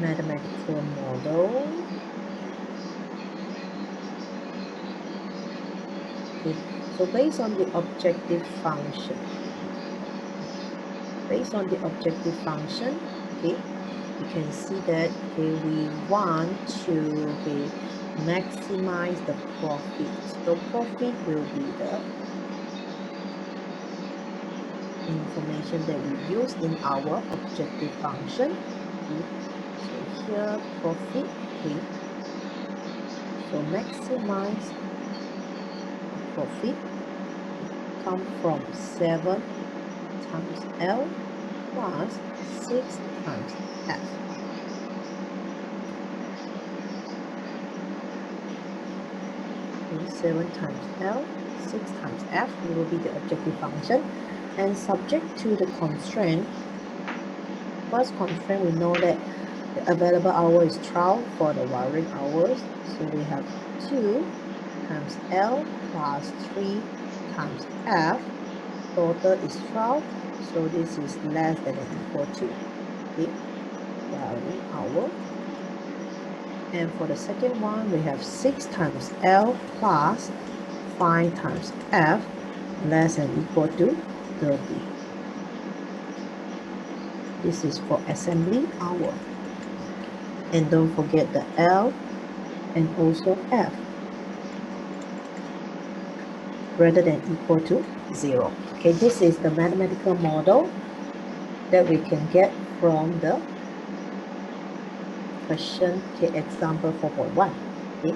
mathematical model. Okay, so based on the objective function, okay, you can see that, okay, we want to, okay, maximize the profit. So profit will be the information that we use in our objective function. Okay, so here profit, okay, so maximize profit come from 7 times L plus 6 times F. 7 times L, 6 times F will be the objective function. And subject to the constraint, first constraint, we know that the available hour is 12 for the wiring hours. So we have 2 times L plus 3 times F. Total is 12. So this is less than or equal to, okay, wiring hour. And for the second one, we have 6 times L plus 5 times F less than or equal to 30. This is for assembly hour. And don't forget the L and also F greater than or equal to 0. Okay, this is the mathematical model that we can get from the question, okay, example 4.1. Okay,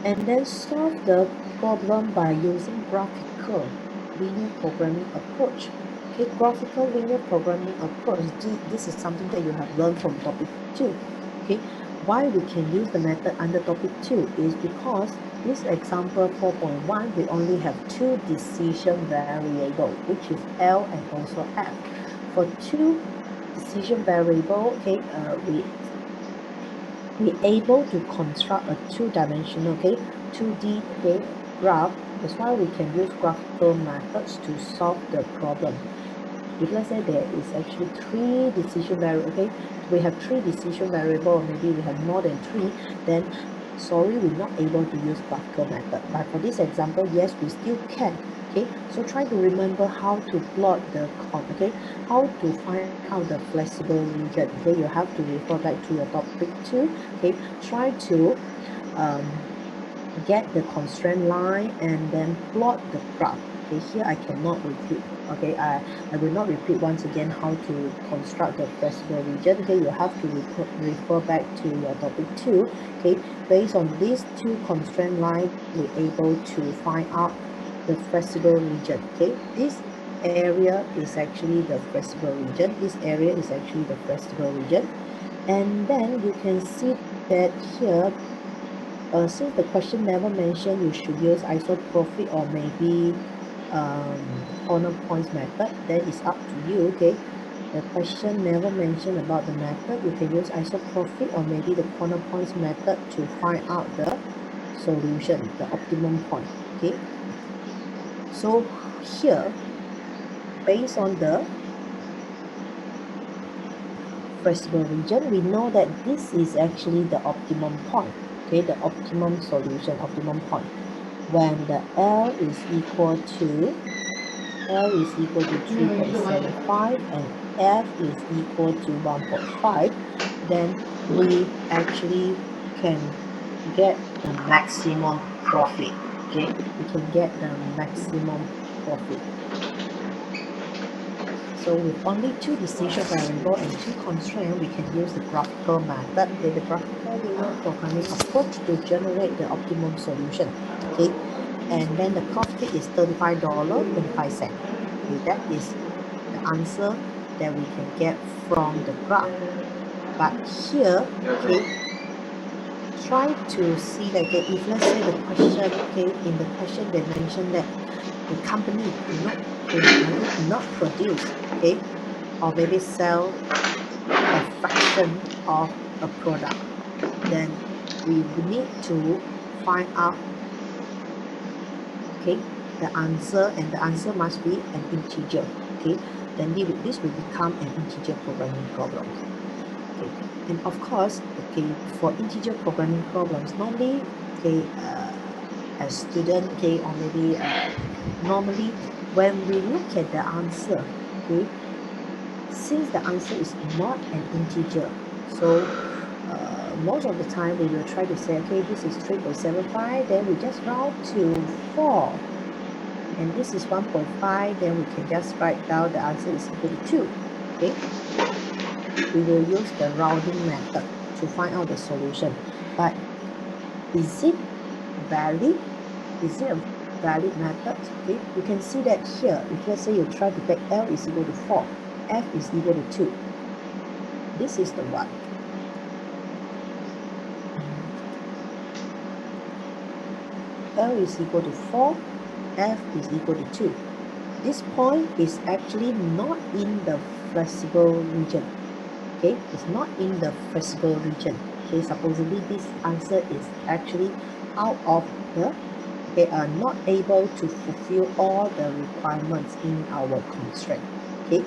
and then solve the problem by using graphical linear programming approach. Okay, graphical linear programming approach, this is something that you have learned from topic 2. Okay, why we can use the method under topic 2 is because this example 4.1, we only have two decision variables, which is L and also F. For two decision variable, okay, we able to construct a two-dimensional, okay, 2D, okay, graph. That's why we can use graphical methods to solve the problem. If let's say there is actually three decision variable, okay, we have three decision variable, or maybe we have more than three, then sorry, we're not able to use graphical method. But for this example, yes, we still can. Okay, so try to remember how to plot the okay, how to find out the flexible region. Okay, you have to refer back to your topic 2. Okay, try to get the constraint line and then plot the graph. Okay, here I cannot repeat. Okay, I will not repeat once again how to construct the flexible region. Okay, you have to refer back to your topic 2. Okay, based on these two constraint lines, we're able to find out the flexible region. Okay, this area is actually the flexible region. This area is actually the flexible region. And then you can see that here, since the question never mentioned you should use isopropy or maybe corner points method, then it's up to you. Okay, the question never mentioned about the method. You can use isopropy or maybe the corner points method to find out the solution, the optimum point. Okay, so here, based on the flexible region, we know that this is actually the optimum point. Okay, the optimum solution, optimum point. When the L is equal to 3.75 and F is equal to 1.5, then we actually can get the maximum profit. Okay, we can get the maximum profit. So with only two decision variable and two constraints, we can use the graphical method, okay, the graphical linear programming approach to generate the optimum solution. Okay, and then the cost is $35.25. Okay, that is the answer that we can get from the graph. But here, okay, try to see that, okay, if let's say the question, okay, in the question they mentioned that the company could not produce, okay, or maybe sell a fraction of a product, then we need to find out, okay, the answer, and the answer must be an integer. Okay, then this will become an integer programming problem. Okay, and of course, okay, for integer programming problems, normally, okay, as student, okay, or maybe normally when we look at the answer, okay, since the answer is not an integer, so most of the time we will try to say, okay, this is 3.75, then we just round to 4, and this is 1.5, then we can just write down the answer is equal to 2. Okay, we will use the rounding method to find out the solution. But is it valid? Is it a valid method? Okay, you can see that here, if let's say you try to take L is equal to 4, F is equal to 2. This is the one. L is equal to 4, F is equal to 2. This point is actually not in the flexible region. Okay, it's not in the flexible region. Okay, supposedly this answer is actually out of the, they are not able to fulfill all the requirements in our constraint. Okay,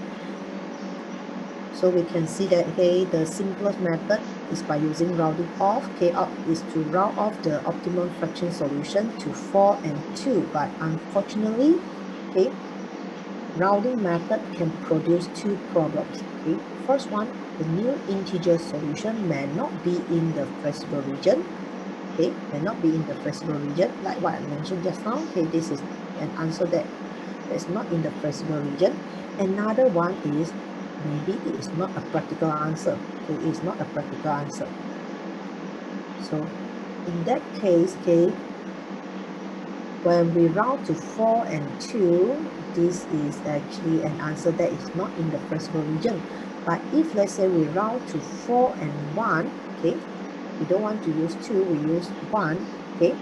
so we can see that, okay, the simplest method is by using rounding off. Okay, is to round off the optimum fraction solution to 4 and 2, but unfortunately, okay, rounding method can produce two problems. Okay, first one, the new integer solution may not be in the flexible region. Okay, may not be in the flexible region, like what I mentioned just now. Okay, this is an answer that is not in the flexible region. Another one is maybe it is not a practical answer. Okay, it is not a practical answer. So in that case, okay, when we round to 4 and 2, this is actually an answer that is not in the flexible region. But if let's say we round to 4 and 1, okay, we don't want to use 2, we use 1, okay,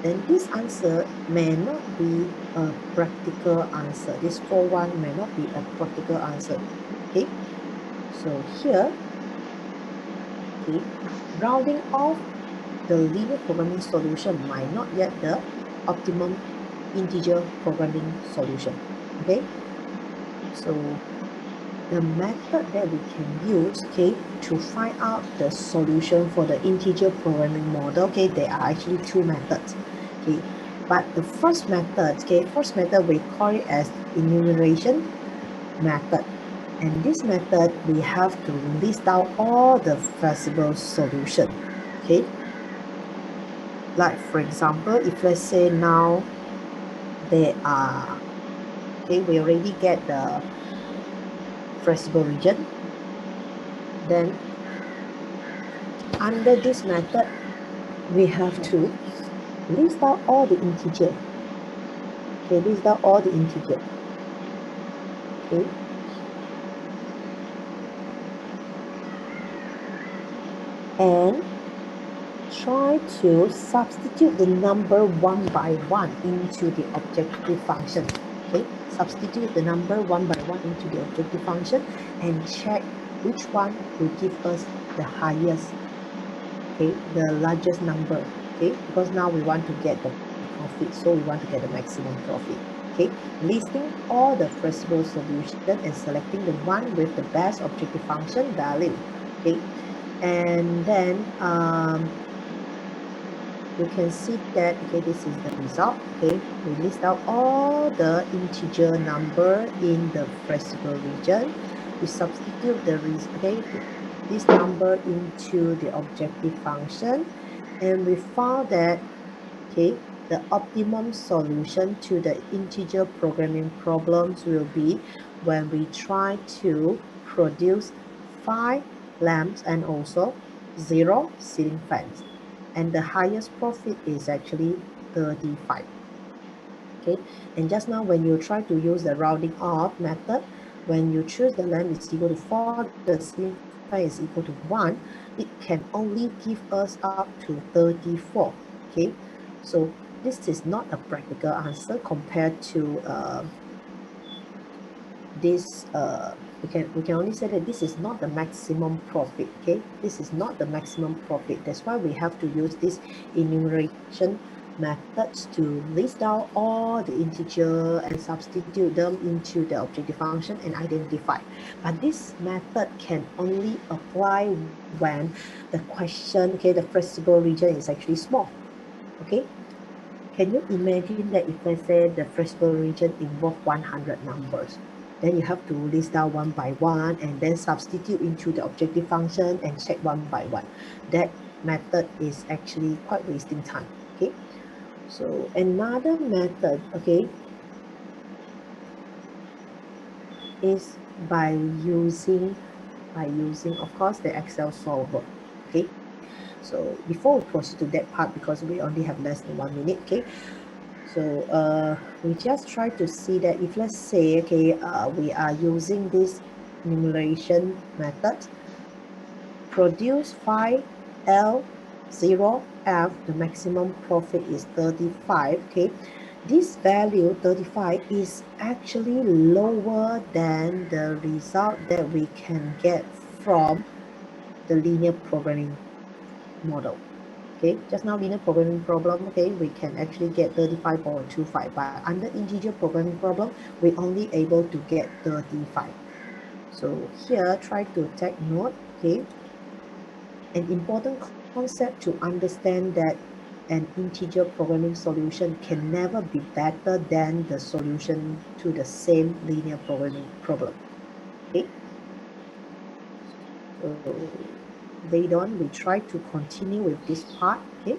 then this answer may not be a practical answer. This 4-1 may not be a practical answer. Okay, so here, okay, rounding off the linear programming solution might not yet the optimum integer programming solution. Okay, so the method that we can use, okay, to find out the solution for the integer programming model, okay, there are actually two methods. Okay, but the first method, okay, we call it as enumeration method, and this method we have to list out all the flexible solution. Okay, like for example, if let's say now there are, okay, we already get the flexible region, then under this method we have to list out all the integer. Okay, list out all the integer. Okay, and try to substitute the number one by one into the objective function. Okay, substitute the number one by one into the objective function and check which one will give us the highest, okay, the largest number. Okay, because now we want to get the profit, so we want to get the maximum profit. Okay, listing all the flexible solution and selecting the one with the best objective function value. Okay, and then you can see that, okay, this is the result. Okay, we list out all the integer number in the flexible region. We substitute the this number into the objective function, and we found that, okay, the optimum solution to the integer programming problems will be when we try to produce 5 lamps and also 0 ceiling fans, and the highest profit is actually 35. Okay, and just now when you try to use the rounding off method, when you choose the lamp is equal to 4, the ceiling fan is equal to 1, it can only give us up to 34. Okay, so this is not a practical answer compared to this we can only say that this is not the maximum profit. Okay, this is not the maximum profit. That's why we have to use this enumeration methods to list down all the integer and substitute them into the objective function and identify. But this method can only apply when the question, okay, the flexible region is actually small. Okay, can you imagine that if let's say the flexible region involve 100 numbers, then you have to list down one by one and then substitute into the objective function and check one by one. That method is actually quite wasting time. Okay, so another method, okay, is by using of course the Excel solver. Okay, so before we proceed to that part, because we only have less than 1 minute, okay, so we just try to see that if let's say, okay, we are using this enumeration method, produce 5L 0F, the maximum profit is 35. Okay, this value 35 is actually lower than the result that we can get from the linear programming model. Okay, just now linear programming problem, okay, we can actually get 35.25, but under integer programming problem, we only able to get 35. So here, try to take note, okay, an important concept to understand that an integer programming solution can never be better than the solution to the same linear programming problem. Okay, so later on we try to continue with this part. Okay,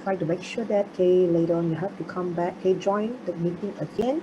try to make sure that, okay, later on you have to come back, okay, join the meeting again